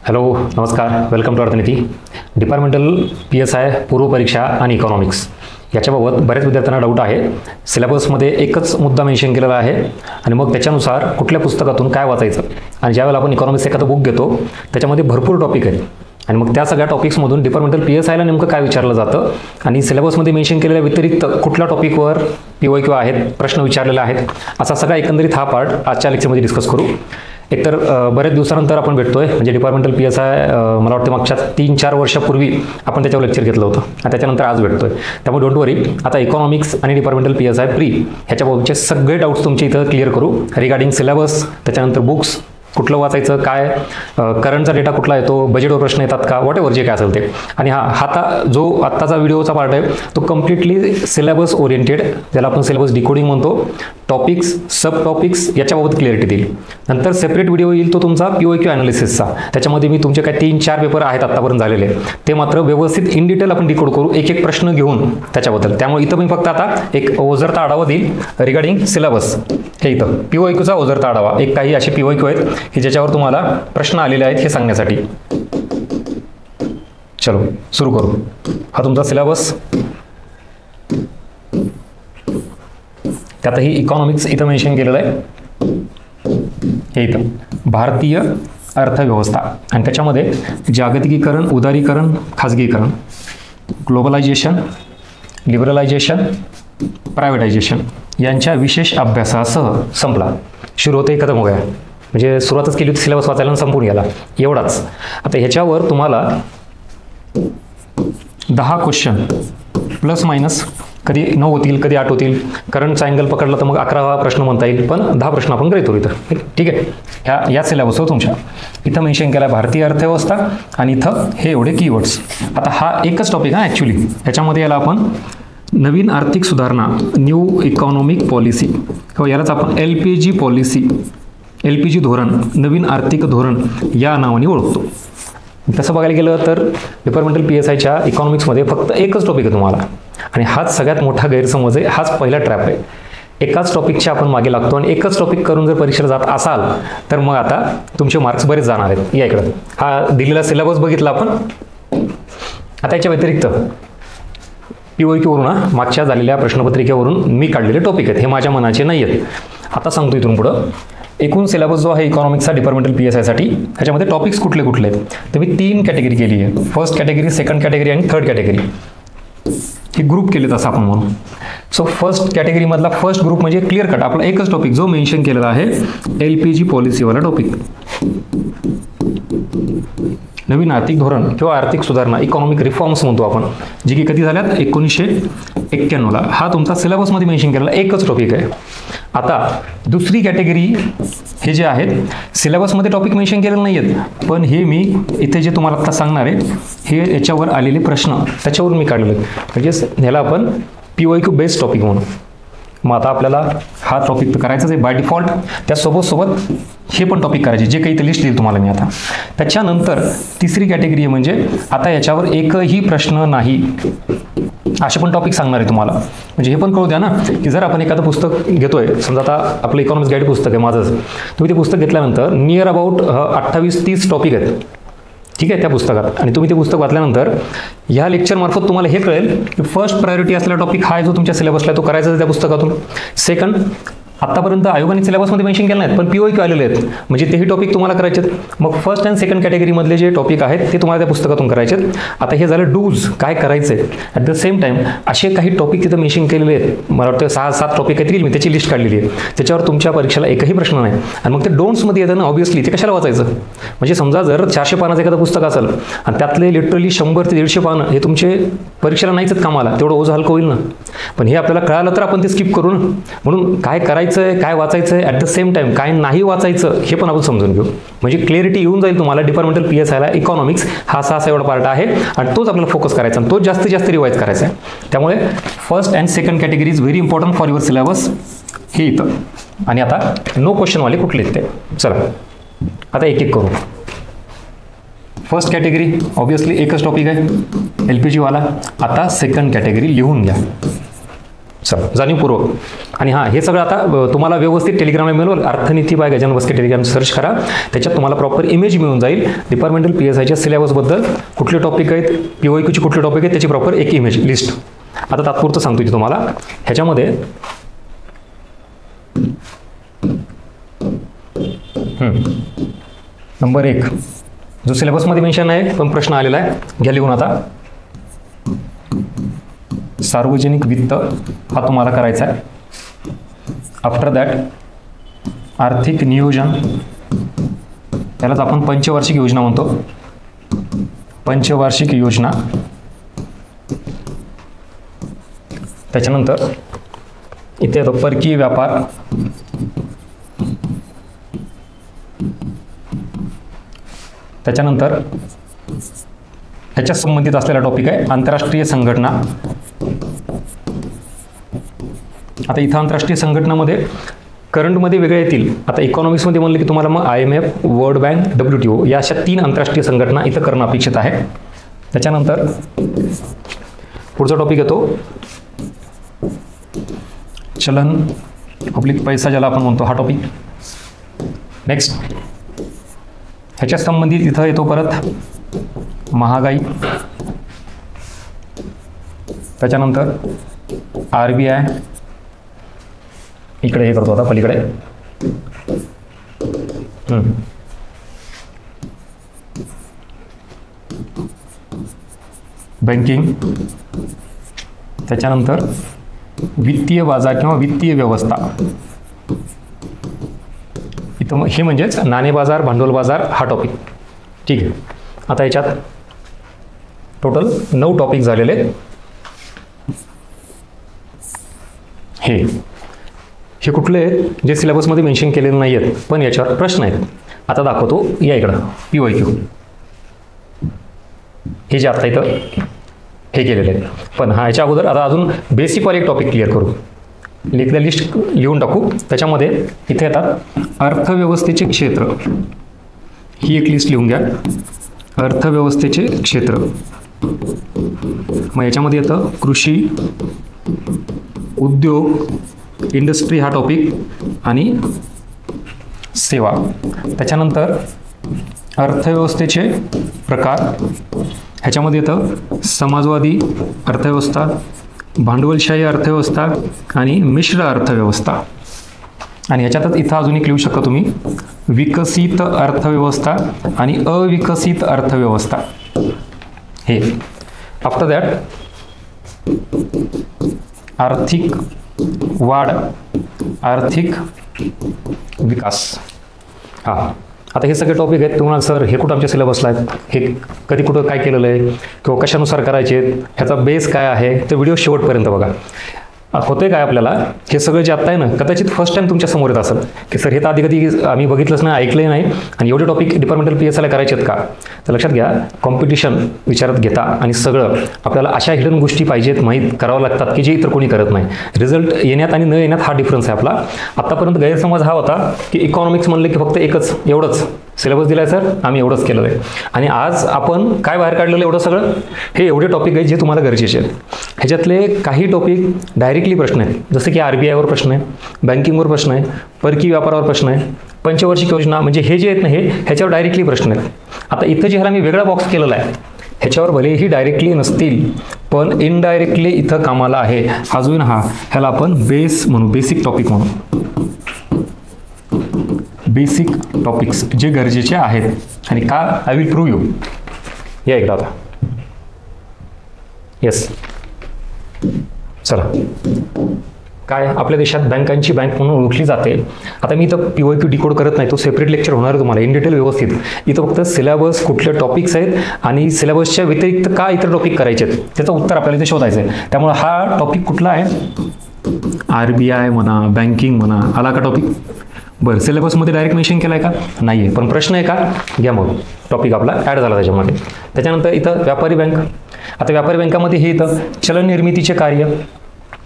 Hello नमस्कार, welcome to अर्थनीती. Departmental PSI पूर्व परीक्षा आणि इकॉनॉमिक्स याच्याबाबत बऱ्याच विद्यार्थ्यांना डाऊट आहे. सिलेबसमध्ये एकच मुद्दा मेन्शन केलेला आहे आणि मग त्याच्यानुसार कुठल्या पुस्तकातून काय वाचायचं. आणि ज्यावेळेला आपण इकॉनॉमिक्स एखादा बुक घेतो त्याच्यामध्ये भरपूर टॉपिक आहेत आणि मग त्या सगळ्या टॉपिक्समधून डिपार्टमेंटल PSIला नेमकं काय विचारलं जातं आणि सिलेबसमध्ये मेन्शन केलेल्या व्यतिरिक्त कुठल्या टॉपिकवर PYQ आहेत, प्रश्न विचारलेले आहेत, असा सगळा एकंदरीत हा पार्ट आजच्या लेक्चरमध्ये डिस्कस करू. एकतर बरेच दिवसानंतर आपण भेटतोय, म्हणजे डिपार्टमेंटल PSI मला वाटतं मागच्या 3-4 वर्षापूर्वी आपण त्याच्यावर लेक्चर घेतलं होतं आणि त्याच्यानंतर आज भेटतोय. त्यामुळे डोंट वरी, आता इकॉनॉमिक्स आणि डिपार्टमेंटल PSI प्री ह्याच्याबाबतचे सगळे डाऊट्स तुमचे इथं क्लिअर करू. रिगार्डिंग सिलेबस, त्याच्यानंतर बुक्स कुठलं वाचायचं, काय करंटचा डेटा कुठला येतो, बजेटवर प्रश्न येतात का, वॉट एव्हर जे काय असेल ते. आणि जो आत्ताचा व्हिडिओचा पार्ट आहे तो कम्प्लिटली सिलेबस ओरिएंटेड, ज्याला आपण सिलेबस डिकोडिंग म्हणतो, टॉपिक्स सब टॉपिक्स याच्याबाबत क्लिअरिटी देईल. नंतर सेपरेट व्हिडिओ येईल तो तुमचा PYQ ॲनालिसिसचा. त्याच्यामध्ये मी तुमचे काय 3-4 पेपर आहेत आत्तापर्यंत झालेले, ते मात्र व्यवस्थित इन डिटेल आपण डिकोड करू, एक एक प्रश्न घेऊन त्याच्याबद्दल. त्यामुळे इथं मी फक्त आता एक ओझरता आढावा देईल रिगार्डिंग सिलेबस. हे इथं PYQचा ओझरता आढावा, एक काही असे PYQ आहेत की ज्याच्यावर तुम्हाला प्रश्न आलेले आहेत हे सांगण्यासाठी. चलो सुरू करू. हा तुमचा सिलेबस, त्यातही इकॉनॉमिक्स इथं मेन्शन केलेलं आहे. हे इथं भारतीय अर्थव्यवस्था आणि त्याच्यामध्ये जागतिकीकरण, उदारीकरण, खाजगीकरण, ग्लोबलायझेशन, लिबरलायझेशन, प्रायव्हेटायझेशन यांच्या विशेष अभ्यासासह संपला. सुरू होते खतम हो गया, म्हणजे सुरुवातच केली होती सिलेबस वाचायला आणि संपून गेला एवढाच. आता ह्याच्यावर तुम्हाला 10 क्वेश्चन प्लस मायनस, कधी 9 होतील, कधी 8 होतील. करंटचा अँगल पकडला तर मग 11वा प्रश्न म्हणता येईल, पण 10 प्रश्न आपण गृहीत धरू इथं. ठीक आहे, या सिलेबसवर तुमच्या इथं मेन्शन केला आहे भारतीय अर्थव्यवस्था आणि इथं हे एवढे कीवर्ड्स. आता हा एकच टॉपिक आहे ॲक्च्युली. ह्याच्यामध्ये याला आपण नवीन आर्थिक सुधारणा, न्यू इकॉनॉमिक पॉलिसी, किंवा यालाच आपण LPG पॉलिसी, LPG धोरण, नवीन आर्थिक धोरण या नावाने ओळखतो. तसं बघायला गेलं तर डिपार्टमेंटल PSIच्या इकॉनॉमिक्समध्ये फक्त एकच टॉपिक आहे तुम्हाला, आणि हाच सगळ्यात मोठा गैरसमज आहे, हाच पहिला ट्रॅप आहे. एकाच टॉपिकच्या आपण मागे लागतो आणि एकच टॉपिक करून जर परीक्षेला जात असाल तर मग आता तुमचे मार्क्स बरेच जाणार आहेत. या इकडं हा दिलेला सिलेबस बघितला आपण. आता याच्या व्यतिरिक्त PYQ वरून, मागच्या झालेल्या प्रश्नपत्रिकेवरून मी काढलेले टॉपिक आहेत, हे माझ्या मनाचे नाही आहेत. आता सांगतो इथून पुढं एकूण सिलेबस जो आहे इकॉनॉमिक्सचा डिपार्टमेंटल PSIसाठी, ह्याच्यामध्ये टॉपिक्स कुठले कुठले आहेत तर मी 3 कॅटेगरी केली आहे. फर्स्ट कॅटेगरी, सेकंड कॅटेगरी आणि थर्ड कॅटेगरी, हे ग्रुप केलेत असं आपण म्हणू. सो फर्स्ट कॅटेगरीमधला फर्स्ट ग्रुप म्हणजे क्लिअर कट आपला एकच टॉपिक जो मेन्शन केलेला आहे, LPG पॉलिसीवाला टॉपिक, नवीन आर्थिक धोरण किंवा आर्थिक सुधारणा, इकॉनॉमिक रिफॉर्म्स म्हणतो आपण, जी की कधी झाल्यात 1991ला. हा तुमचा सिलेबसमध्ये मेन्शन केलेला एकच टॉपिक आहे. आता दुसरी कॅटेगरी हे जे आहेत सिलेबसमध्ये टॉपिक मेन्शन केलेलं नाही आहेत, पण हे मी इथे जे तुम्हाला आता सांगणार आहे हे याच्यावर आलेले प्रश्न त्याच्यावरून मी काढलेले आहेत, म्हणजे ह्याला आपण PYQ बेस्ड टॉपिक म्हणू. मग आता आपल्याला हा टॉपिक तर करायचाच आहे बाय डिफॉल्ट, त्यासोबत हे पण टॉपिक करायचे, जे काही ते लिस्ट देईल तुम्हाला मी आता. त्याच्यानंतर तिसरी कॅटेगरी आहे, म्हणजे आता याच्यावर एकही प्रश्न नाही असे पण टॉपिक सांगणार आहे तुम्हाला. म्हणजे हे पण कळू द्या ना की जर आपण एखादं पुस्तक घेतोय, समजा आता आपलं इकॉनॉमिक्स गाईड पुस्तक आहे माझंच, तुम्ही ते पुस्तक घेतल्यानंतर नियर अबाउट 28-30 टॉपिक आहेत, ठीक आहे, त्या पुस्तकात. आणि तुम्ही ते पुस्तक वाचल्यानंतर ह्या लेक्चरमार्फत तुम्हाला हे कळेल की फर्स्ट प्रायोरिटी असलेला टॉपिक हा जो तुमच्या सिलेबसला तो करायचा आहे त्या पुस्तकातून. सेकंड, आत्तापर्यंत आयोगाने सिलेबसमध्ये मेन्शन केलं नाहीत पण PYQ आलेले आहेत, म्हणजे तेही टॉपिक तुम्हाला करायचे आहेत. मग फर्स्ट अँड सेकंड कॅटेगरीमधले जे टॉपिक आहेत ते तुम्हाला त्या पुस्तकातून करायचे आहेत. आता हे झालं डूज, काय करायचं आहे. ॲट द सेम टाईम असे काही टॉपिक तिथं मेन्शन केलेले आहेत, मला वाटतं 6-7 टॉपिक येतील, मी त्याची लिस्ट काढलेली आहे. त्याच्यावर तुमच्या परीक्षेला एकही प्रश्न नाही. आणि मग ते डोंट्समध्ये येतं ना, ऑब्व्हियसली ते कशाला वाचायचं. म्हणजे समजा जर 400 पानाचं एखादं पुस्तक असेल आणि त्यातले लिटरली 100 ते 150 पानं हे तुमचे परीक्षेला नाहीच आहेत कामाला, तेवढं ओझं हलकं होईल ना. पण हे आपल्याला कळालं तर आपण ते स्किप करू ना. म्हणून काय करायचं आहे, काय वाचायचं, ॲट द सेम टाइम काय नाही वाचायचं हे पण आपण समजून घेऊ, म्हणजे क्लिअरिटी येऊन जाईल तुम्हाला. डिपार्टमेंटल PSIला इकॉनॉमिक्स हा 6 एवढा पार्ट आहे आणि तोच आपल्याला फोकस करायचा आणि तोच जास्तीत जास्त रिवाइज करायचा आहे. त्यामुळे first and second category is very important for your syllabus, हे इथं. आणि आता नो क्वेश्चनवाले कुठले आहेत ते, चला आता एक एक करू. फर्स्ट कॅटेगरी ऑब्व्हियसली एकच टॉपिक आहे, LPG वाला. आता सेकंड कॅटेगरी लिहून घ्या. चला जाणीवपूर्वक. आणि हां, हे सगळं आता तुम्हाला व्यवस्थित टेलिग्रामला मिळेल. अर्थनीती बाय गजानन बस्के टेलिग्राम सर्च करा, त्याच्यात तुम्हाला प्रॉपर इमेज मिळून जाईल. डिपार्टमेंटल PSIच्या सिलेबसबद्दल कुठले टॉपिक आहेत, POIQचे कुठले टॉपिक आहेत, त्याची प्रॉपर एक इमेज लिस्ट. आता तात्पुरतं सांगतो की तुम्हाला ह्याच्यामध्ये नंबर 1 जो सिलेबसमध्ये मेन्शन आहे पण प्रश्न आलेला आहे, घ्या लिहून. आता सार्वजनिक वित्त हा तुम्हाला करायचा आहे. आफ्टर दॅट आर्थिक नियोजन, त्यालाच आपण पंचवार्षिक योजना म्हणतो, पंचवार्षिक योजना. त्याच्यानंतर इथे येतो परकीय व्यापार, त्याच्यानंतर ह्याच्या संबंधित असलेला टॉपिक आहे आंतरराष्ट्रीय संघटना. आता इथं आंतरराष्ट्रीय संघटनामध्ये करंटमध्ये वेगळे येतील. आता इकॉनॉमिक्समध्ये म्हणलं की तुम्हाला मग IMF, वर्ल्ड बँक, WTO या अशा 3 आंतरराष्ट्रीय संघटना इथं करणं अपेक्षित आहे. त्याच्यानंतर पुढचा टॉपिक येतो चलन पब्लिक पैसा, ज्याला आपण म्हणतो, हा टॉपिक. नेक्स्ट ह्याच्या संबंधित इथं येतो परत महागाई, त्याच्यानंतर RBI, इकडे हे करतो आता पलीकडे बँकिंग, त्याच्यानंतर वित्तीय बाजार किंवा वित्तीय व्यवस्था. इथं हे म्हणजेच नाणे बाजार, भांडवल बाजार हा टॉपिक. ठीक आहे. आता याच्यात टोटल 9 टॉपिक झालेले आहेत. हे कुठले आहेत जे सिलेबसमध्ये मेन्शन केलेले नाही आहेत पण याच्यावर प्रश्न आहेत. आता दाखवतो, या इकडं POIQ. हे जे आता इथं हे केलेले आहेत. पण ह्याच्या अगोदर आता अजून बेसिकवर एक टॉपिक क्लिअर करू. लिस्ट लिहून टाकू. त्याच्यामध्ये इथे येतात अर्थव्यवस्थेचे क्षेत्र, ही एक लिस्ट लिहून घ्या. अर्थव्यवस्थेचे क्षेत्र, मग याच्यामध्ये येतं कृषी, उद्योग, इंडस्ट्री हा टॉपिक आणि सेवा. त्याच्यानंतर अर्थव्यवस्थेचे प्रकार, ह्याच्यामध्ये येतं समाजवादी अर्थव्यवस्था, भांडवलशाही अर्थव्यवस्था आणि मिश्र अर्थव्यवस्था. आणि ह्याच्यातच इथं अजून एक लिहू शकता तुम्ही विकसित अर्थव्यवस्था आणि अविकसित अर्थव्यवस्था. हे आफ्टर दॅट आर्थिक वाढ, आर्थिक विकास. हां, आता हे सगळे टॉपिक आहेत. तुम्हाला सर हे कुठं आमच्या सिलेबसला आहेत, हे कधी कुठं काय केलेलं आहे किंवा कशानुसार करायचे आहेत, ह्याचा बेस काय आहे, ते व्हिडिओ शेवटपर्यंत बघा. होते काय आपल्याला हे सगळं जे आत्ता आहे ना, कदाचित फर्स्ट टाइम तुमच्या समोर येत असेल की सर हे तर आधी कधी आम्ही बघितलंच नाही, ऐकलंही नाही, आणि एवढे टॉपिक डिपार्टमेंटल PSIला करायचे आहेत का. तर लक्षात घ्या, कॉम्पिटिशन विचारात घेता आणि सगळं आपल्याला अशा हिडन गोष्टी पाहिजेत, माहीत करावं लागतात की जे इतर कोणी करत नाही. रिझल्ट येण्यात आणि न येण्यात हा डिफरन्स आहे आपला. आत्तापर्यंत गैरसमज हा होता की इकॉनॉमिक्स म्हणले की फक्त एकच, एवढंच सिलेबस दिलाय सर, आम्ही एवढंच केलं आहे. आणि आज आपण काय बाहेर काढलेलं एवढं सगळं, हे एवढे टॉपिक आहेत जे तुम्हाला गरजेचे आहेत. ह्याच्यातले काही टॉपिक डायरेक्टली प्रश्न आहेत, जसं की RBIवर प्रश्न आहे, बँकिंगवर प्रश्न आहे, परकीय व्यापारावर प्रश्न आहे, पंचवार्षिक योजना, म्हणजे हे जे आहेत ना, हे ह्याच्यावर डायरेक्टली प्रश्न आहेत. आता इथं जे ह्याला मी वेगळा बॉक्स केलेला आहे, ह्याच्यावर भलेही डायरेक्टली नसतील पण इनडायरेक्टली इथं कामाला आहे. अजून ह्याला आपण बेस म्हणू, बेसिक टॉपिक म्हणू. बेसिक टॉपिक्स जे गरजेचे आहेत. आणि का, आय विल प्रूव्ह यू. या इकडं आता. येस, चला. काय आपल्या देशात बँकांची बँक म्हणून ओळखली जाते. आता मी इथं POIQ डिकोड करत नाही, तो सेपरेट लेक्चर होणार आहे तुम्हाला इन डिटेल व्यवस्थित. इथं फक्त सिलेबस, कुठले टॉपिक्स आहेत आणि सिलेबसच्या व्यतिरिक्त का इतर टॉपिक करायचे आहेत त्याचं उत्तर आपल्याला इथे शोधायचं आहे. त्यामुळे हा टॉपिक कुठला आहे, RBI म्हणा, बँकिंग म्हणा, आला का टॉपिक. बरं, सिलेबसमध्ये डायरेक्ट मेन्शन केला आहे का, नाही आहे, पण प्रश्न आहे का, घ्या मग टॉपिक आपला ॲड झाला त्याच्यामध्ये. त्याच्यानंतर इथं व्यापारी बँक. आता व्यापारी बँकामध्ये हे इथं चलन निर्मितीचे कार्य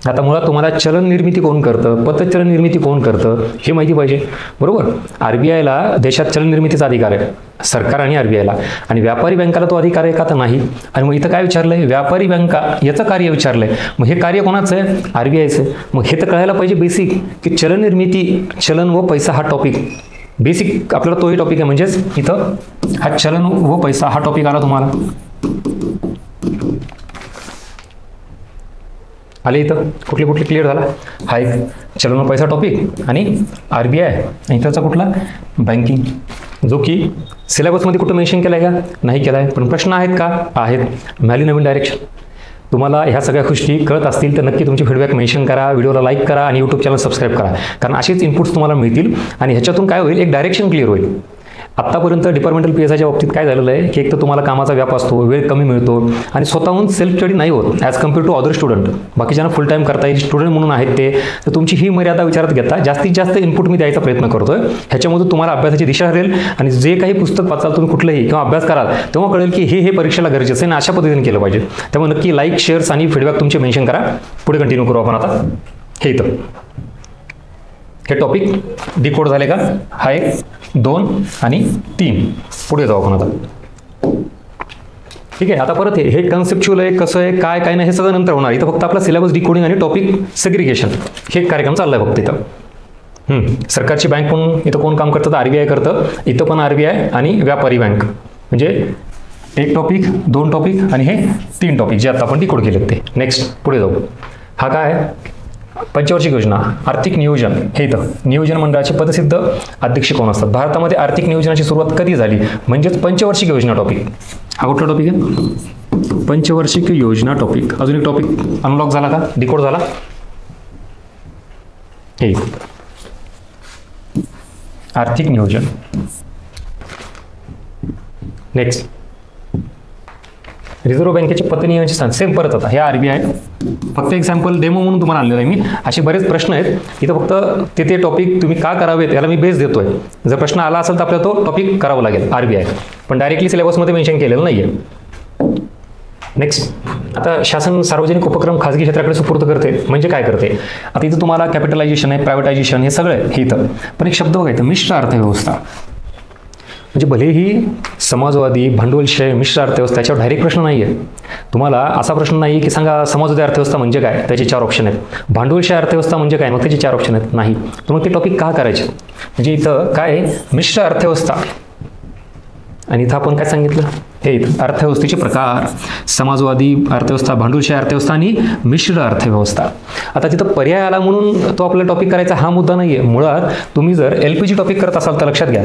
आता मुळात तुम्हाला चलन निर्मिती कोण करतं, पतचलन निर्मिती कोण करतं हे माहिती पाहिजे, बरोबर. RBIला देशात चलन निर्मितीचा अधिकार आहे, सरकार आणि RBIला, आणि व्यापारी बँकाला तो अधिकार आहे का, तर नाही. आणि मग इथं काय विचारलंय, व्यापारी बँका याचं कार्य विचारलंय. मग हे कार्य कोणाचं आहे, RBIचं. मग हे तर कळायला पाहिजे बेसिक, की चलन निर्मिती, चलन व पैसा हा टॉपिक बेसिक आपल्याला तोही टॉपिक आहे. म्हणजेच इथं हा चलन व पैसा हा टॉपिक आला तुम्हाला, आले इथं कुठले कुठले क्लिअर झाला. हा एक चलन व पैसा टॉपिक आणि RBI आणि त्याचा कुठला बँकिंग, जो की सिलेबसमध्ये कुठं मेन्शन केला आहे का, नाही केला आहे. पण प्रश्न आहेत का, आहेत. मिळाली नवीन डायरेक्शन. तुम्हाला ह्या सगळ्या गोष्टी कळत असतील तर नक्की तुमचे फीडबॅक मेन्शन करा, व्हिडिओला लाईक करा आणि यूट्यूब चॅनल सबस्क्राईब करा, कारण असेच इनपुट्स तुम्हाला मिळतील आणि ह्याच्यातून काय होईल, एक डायरेक्शन क्लिअर होईल. आत्तापर्यंत डिपार्टमेंटल PSIच्या बाबतीत काय झालेलं आहे, की एक तर तुम्हाला कामाचा व्याप असतो, वेळ कमी मिळतो आणि स्वतःहून सेल्फ स्टडी नाही होत as compare to other student. बाकीच्यांना फुल टाईम करता येईल, स्टुडंट म्हणून आहेत ते, तर तुमची ही मर्यादा विचारात घेता जास्तीत जास्त इनपुट मी द्यायचा प्रयत्न करतोय. ह्याच्यामधून तुम्हाला अभ्यासाची दिशा ठरेल आणि जे काही पुस्तक वाचाल तुम्ही कुठलंही किंवा अभ्यास कराल तेव्हा कळेल की हे परीक्षेला गरजेचं आहे आणि अशा पद्धतीने केलं पाहिजे. त्यामुळे नक्की लाईक, शेअर्स आणि फीडबॅक तुमचे मेन्शन करा. पुढे कंटिन्यू करू आपण. आता हे इथं हे टॉपिक डिकोड झाले का, हा 1, 2 आणि 3. पुढे जाऊ आपण आता. ठीक आहे. आता परत हे कन्सेप्च्युअल आहे, कसं आहे, काय नाही, हे सगळं नंतर होणार. इथं फक्त आपला सिलेबस डिकोडिंग आणि टॉपिक सेग्रिगेशन हे कार्यक्रम चाललाय फक्त इथं. सरकारची बँक म्हणून इथं कोण काम करतं, RBI करतं. इथं पण RBI आणि व्यापारी बँक, म्हणजे 1 टॉपिक, 2 टॉपिक आणि हे 3 टॉपिक जे आता आपण डिकोड केलेत ते. नेक्स्ट पुढे जाऊ. हा काय आहे, पंचवार्षिक योजना, आर्थिक नियोजन. हे इथं नियोजन मंडळाचे पदसिद्ध अध्यक्ष कोण असतात. भारतामध्ये आर्थिक नियोजनाची सुरुवात कधी झाली, म्हणजेच पंचवार्षिक योजना टॉपिक. हा कुठला टॉपिक आहे, पंचवार्षिक योजना टॉपिक. अजून एक टॉपिक अनलॉक झाला का, डिकोड झाला. हे आर्थिक नियोजन. नेक्स्ट रिझर्व्ह बँकेचे पतनियमनाचे स्थान. सेम परत आता हे RBI, फक्त एक सॅम्पल डेमो म्हणून तुम्हाला आणलेलं आहे मी. असे बरेच प्रश्न आहेत इथं, फक्त ते टॉपिक तुम्ही का करावेत याला मी बेस देतोय. जर प्रश्न आला असेल तर आपल्याला तो टॉपिक करावा लागेल RBI, पण डायरेक्टली सिलेबसमध्ये मेन्शन केलेलं नाही आहे. नेक्स्ट, आता शासन सार्वजनिक उपक्रम खाजगी क्षेत्राकडे सुपूर्द करते, म्हणजे काय करते. आता इथं तुम्हाला कॅपिटलायझेशन आहे, प्रायव्हेटायझेशन, हे सगळं आहे. हे इथं पण एक शब्द बघायचं, मिश्र अर्थव्यवस्था. म्हणजे भलेही समाजवादी, भांडवलशाही, मिश्र अर्थव्यवस्था याच्यावर डायरेक्ट प्रश्न नाही आहे तुम्हाला. असा प्रश्न नाही की सांगा समाजवादी अर्थव्यवस्था म्हणजे काय, त्याचे 4 ऑप्शन आहेत. भांडवलशाही अर्थव्यवस्था म्हणजे काय, मग त्याचे 4 ऑप्शन आहेत. नाही, तर मग ते टॉपिक का करायचे. म्हणजे इथं काय मिश्र अर्थव्यवस्था, आणि इथं आपण काय सांगितलं, हे अर्थव्यवस्थेचे प्रकार, समाजवादी अर्थव्यवस्था, भांडवलशाही अर्थव्यवस्था आणि मिश्र अर्थव्यवस्था. आता तिथं पर्याय आला म्हणून तो आपला टॉपिक करायचा हा मुद्दा नाही आहे. मुळात तुम्ही जर LPG टॉपिक करत असाल तर लक्षात घ्या,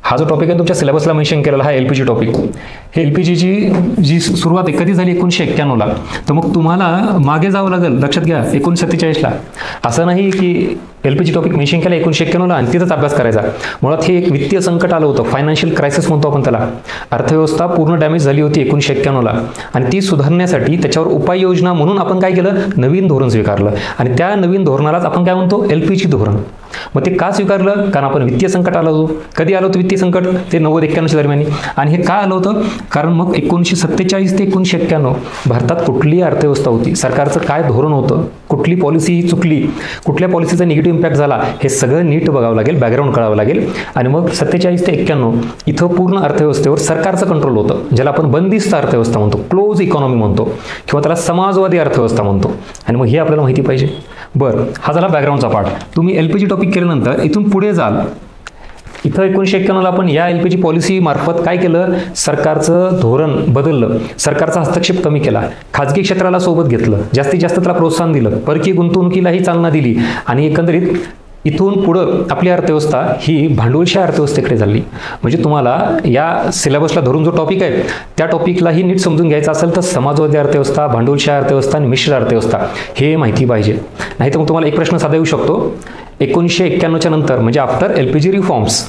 हा जो टॉपिक आहे तुमच्या सिलेबसला मेन्शन केलेला हा LPG टॉपिक. हे LPGची जी सुरुवात आहे कधी झाली, 1991ला. तर मग तुम्हाला मागे जावं लागेल, लक्षात घ्या, 1947ला. असं नाही की LPG टॉपिक मेन्शन केला 1991ला आणि तिथंच अभ्यास करायचा. मुळात हे एक वित्तीय संकट आलं होतं, फायनान्शियल क्रायसिस म्हणतो आपण त्याला. अर्थव्यवस्था पूर्ण डॅमेज झाली होती 1991ला आणि ती सुधारण्यासाठी त्याच्यावर उपाययोजना म्हणून आपण काय केलं, नवीन धोरण स्वीकारलं. आणि त्या नवीन धोरणालाच आपण काय म्हणतो, LPG धोरण. मग ते का स्वीकारलं, कारण आपण वित्तीय संकट आलं होतं. कधी आलं होतं वित्तीय संकट, ते 90-91च्या दरम्यान. आणि हे का आलं होतं, कारण मग 1947 ते 1991 भारतात कुठली अर्थव्यवस्था होती, सरकारचं काय धोरण होतं, कुठली पॉलिसी चुकली, कुठल्या पॉलिसीचा निगेटिव्ह इम्पॅक्ट झाला, हे सगळं नीट बघावं लागेल, बॅकग्राऊंड कळावं लागेल. आणि मग 47 ते 91 इथं पूर्ण अर्थव्यवस्थेवर सरकारचं कंट्रोल होतं, ज्याला आपण बंदिस्त अर्थव्यवस्था म्हणतो, क्लोज इकॉनॉमी म्हणतो, किंवा त्याला समाजवादी अर्थव्यवस्था म्हणतो. आणि मग हे आपल्याला माहिती पाहिजे. बरं, हा झाला बॅकग्राऊंडचा पार्ट. तुम्ही LPG टॉपिक केल्यानंतर इथून पुढे जाल. इथं 1991ला आपण या LPG पॉलिसी मार्फत काय केलं, सरकारचं धोरण बदललं, सरकारचा हस्तक्षेप कमी केला, खाजगी क्षेत्राला सोबत घेतलं, जास्तीत जास्त त्याला प्रोत्साहन दिलं, परकीय गुंतवणुकीलाही चालना दिली आणि एकंदरीत इथून पुढं आपली अर्थव्यवस्था ही भांडवलशाही अर्थव्यवस्थेकडे झाली. म्हणजे तुम्हाला या सिलेबसला धरून जो टॉपिक आहे त्या टॉपिकलाही नीट समजून घ्यायचा असेल तर समाजवादी अर्थव्यवस्था, भांडवलशाही अर्थव्यवस्था आणि मिश्र अर्थव्यवस्था हे माहिती पाहिजे. नाही तर मग तुम्हाला एक प्रश्न साधा येऊ शकतो, 1991च्या नंतर म्हणजे आफ्टर LPG रिफॉर्म्स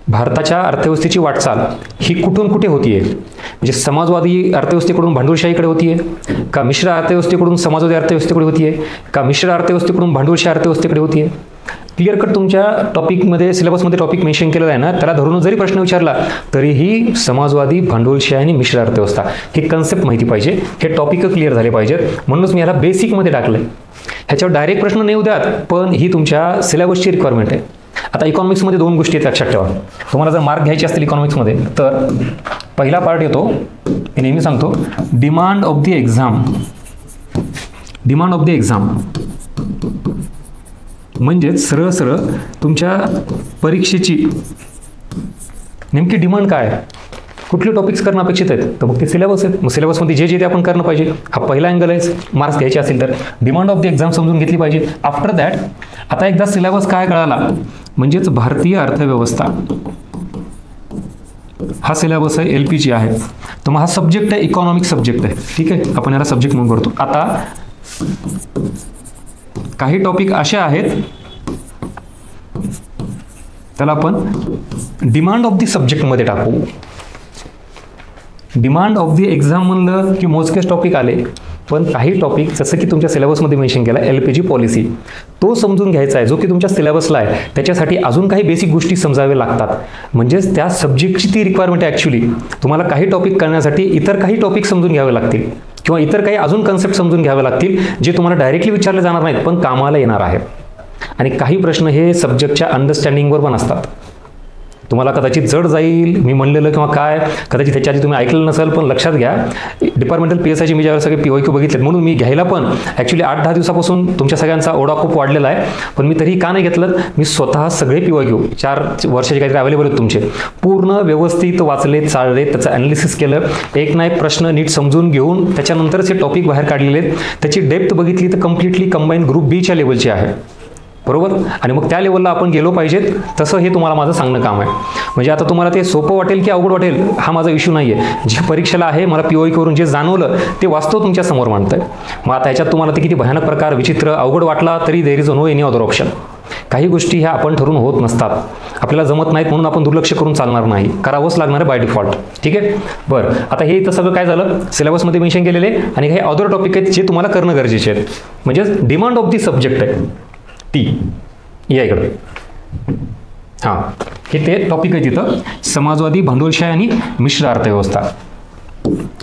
भारताच्या अर्थव्यवस्थेची वाटचाल ही कुठून कुठे होतीये, म्हणजे समाजवादी अर्थव्यवस्थेकडून भांडवलशाहीकडे होतीये का, मिश्र अर्थव्यवस्थेकडून समाजवादी अर्थव्यवस्थेकडे होतीये का, मिश्र अर्थव्यवस्थेकडून भांडवलशाही अर्थव्यवस्थेकडे होतीये. क्लिअर कट तुमच्या टॉपिकमध्ये सिलेबसमध्ये टॉपिक मेन्शन केलेला आहे ना, त्याला धरून जरी प्रश्न विचारला तरीही समाजवादी, भांडवलशाही आणि मिश्र अर्थव्यवस्था ही कन्सेप्ट माहिती पाहिजे, हे टॉपिक क्लिअर झाले पाहिजेत. म्हणूनच मी याला बेसिकमध्ये टाकलं आहे. ह्याच्यावर डायरेक्ट प्रश्न नाही द्यात, पण ही तुमच्या सिलेबसची रिक्वायरमेंट आहे. आता इकॉनॉमिक्समध्ये 2 गोष्टी आहेत लक्षात ठेवा. तुम्हाला जर मार्क घ्यायचे असतील इकॉनॉमिक्समध्ये तर पहिला पार्ट येतो, मी नेहमी सांगतो, demand of the exam. Demand of the exam म्हणजेच सरळ सरळ तुमच्या परीक्षेची नेमकी डिमांड काय आहे, कुठले टॉपिक्स करणं अपेक्षित आहेत, तर मग ते सिलेबस आहेत. मग सिलेबसमध्ये जे ते आपण करणं पाहिजे. हा पहिला अँगल आहे. मार्क्स घ्यायचे असतील तर डिमांड ऑफ द एक्झाम समजून घेतली पाहिजे. आफ्टर दॅट आता एकदा सिलेबस काय कळाला म्हणजेच भारतीय अर्थव्यवस्था हा सिलेबस आहे, LPG आहे. तर मग हा सब्जेक्ट आहे, इकॉनॉमिक सब्जेक्ट आहे. ठीक आहे, आपण याला सब्जेक्ट म्हणून करतो. आता काही टॉपिक असे आहेत त्याला आपण डिमांड ऑफ द सब्जेक्टमध्ये टाकू. डिमांड ऑफ द एक्झाम म्हणलं की मोजकेच टॉपिक आले, पण काही टॉपिक जसं की तुमच्या सिलेबसमध्ये मेन्शन केला LPG पॉलिसी तो समजून घ्यायचा आहे, जो की तुमच्या सिलेबसला आहे. त्याच्यासाठी अजून काही बेसिक गोष्टी समजावे लागतात. म्हणजेच त्या सब्जेक्टची ती रिक्वायरमेंट आहे. ॲक्च्युली तुम्हाला काही टॉपिक करण्यासाठी इतर काही टॉपिक समजून घ्यावे लागतील किंवा इतर काही अजून कन्सेप्ट समजून घ्यावे लागतील, जे तुम्हाला डायरेक्टली विचारले जाणार नाहीत पण कामाला येणार आहेत. आणि काही प्रश्न हे सब्जेक्टच्या अंडरस्टँडिंगवर पण असतात. तुम्हाला कदाचित जड जाईल मी म्हणलेलं किंवा काय, कदाचित त्याच्या आधी तुम्ही ऐकलेलं नसेल, पण लक्षात घ्या डिपार्टमेंटल PSIचे मी ज्यावेळेस सगळे PYQ बघितलेत म्हणून मी घ्यायला पण ॲक्च्युली 8-10 दिवसापासून तुमच्या सगळ्यांचा ओढा खूप वाढलेला आहे, पण मी तरी का नाही घेतलं. मी स्वतः सगळे PYQ 4 वर्षाचे काहीतरी अवेलेबल आहेत तुमचे पूर्ण व्यवस्थित वाचले, चाळले, त्याचं ॲनालिसिस केलं, एक ना एक प्रश्न नीट समजून घेऊन त्याच्यानंतरच हे टॉपिक बाहेर काढलेले आहेत. त्याची डेप्थ बघितली तर कम्प्लिटली कंबाईन ग्रुप Bच्या लेवलची आहे. बरोबर. आणि मग त्या लेवलला आपण गेलो पाहिजेत, तसं हे तुम्हाला माझं सांगणं काम आहे. म्हणजे आता तुम्हाला ते सोपं वाटेल की अवघड वाटेल हा माझा इश्यू नाही आहे. जे परीक्षेला आहे मला PYQ वरून जे जाणवलं ते वास्तव तुमच्या समोर मांडतंय. मग आता ह्याच्यात तुम्हाला ते किती भयानक प्रकार, विचित्र, अवघड वाटला तरी there is no any other option. काही गोष्टी ह्या आपण ठरवून होत नसतात, आपल्याला जमत नाहीत म्हणून आपण दुर्लक्ष करून चालणार नाही, करावंच लागणार आहे बाय डिफॉल्ट. ठीक आहे. बरं, आता हे इथं सगळं काय झालं सिलेबसमध्ये मेन्शन केलेले आणि काही अदर टॉपिक आहेत जे तुम्हाला करणं गरजेचे आहेत. म्हणजेच डिमांड ऑफ दी सब्जेक्ट आहे ती या इकडे. हां, हे ते टॉपिक आहे तिथं, समाजवादी, भांडवलशाही आणि मिश्र अर्थव्यवस्था.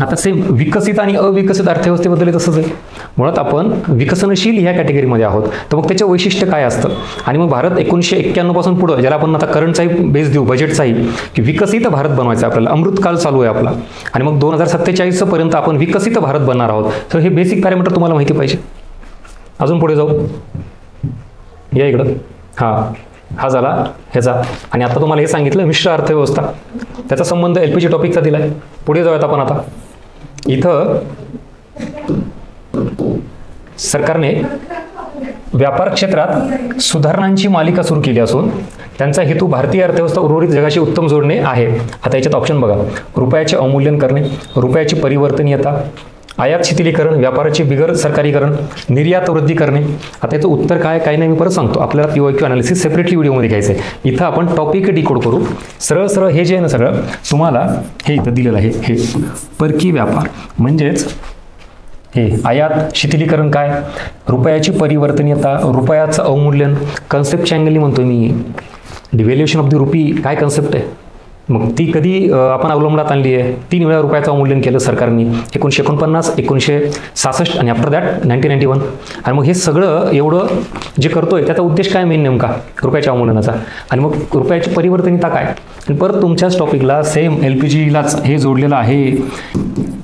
आता सेम विकसित आणि अविकसित अर्थव्यवस्थेबद्दल तसंच आहे. मुळात आपण विकसनशील ह्या कॅटेगरीमध्ये आहोत, तर मग त्याचं वैशिष्ट्य काय असतं. आणि मग भारत 1991 पासून पुढं, ज्याला आपण आता करंटचाही बेस देऊ, बजेटचाही, की विकसित भारत बनवायचा आपल्याला, अमृतकाल चालू आहे आपला. आणि मग 2047 पर्यंत आपण विकसित भारत बनणार आहोत. तर हे बेसिक पॅरामीटर तुम्हाला माहिती पाहिजे. अजून पुढे जाऊ या इकडं. हा झाला ह्याचा. आणि आता तुम्हाला हे सांगितलं मिश्र अर्थव्यवस्था, त्याचा संबंध LPG टॉपिकचा दिलाय. पुढे जाऊयात आपण. आता इथं सरकारने व्यापार क्षेत्रात सुधारणांची मालिका सुरू केली असून त्यांचा हेतू भारतीय अर्थव्यवस्था उर्वरित जगाशी उत्तम जोडणे आहे. आता याच्यात ऑप्शन बघा, रुपयाचे अवमूल्यन करणे, रुपयाची परिवर्तनीयता, आयात शिथिलीकरण, व्यापाराचे बिगर सरकारीकरण, निर्यात वृद्धी करणे. आता याचं उत्तर काय नाही मी परत सांगतो, आपल्याला PYQ अनालिसिस सेपरेटली व्हिडिओमध्ये घ्यायचं आहे. इथं आपण टॉपिक डिकोड करू. सरळ सरळ हे जे आहे ना सगळं तुम्हाला हे इथं दिलेलं आहे. हे परकी व्यापार म्हणजेच हे आयात शिथिलीकरण काय, रुपयाची परिवर्तनीयता, रुपयाचं अवमूल्यन, कन्सेप्टच्या अँगलनी म्हणतोय मी. डिव्हॅल्युएशन ऑफ द रुपी काय कन्सेप्ट आहे, मग ती कधी आपण अवलंबनात आणली आहे. 3 वेळा रुपयाचं अवमूल्यन केलं सरकारने, 1949, 1966 आणि आफ्टर दॅट 1991. आणि मग हे सगळं एवढं जे करतोय त्याचा उद्देश काय मेन नेमका, रुपयाच्या अवमूल्यनाचा. आणि मग रुपयाची परिवर्तनीयता काय. आणि परत तुमच्याच टॉपिकला सेम LPGलाच हे जोडलेलं आहे.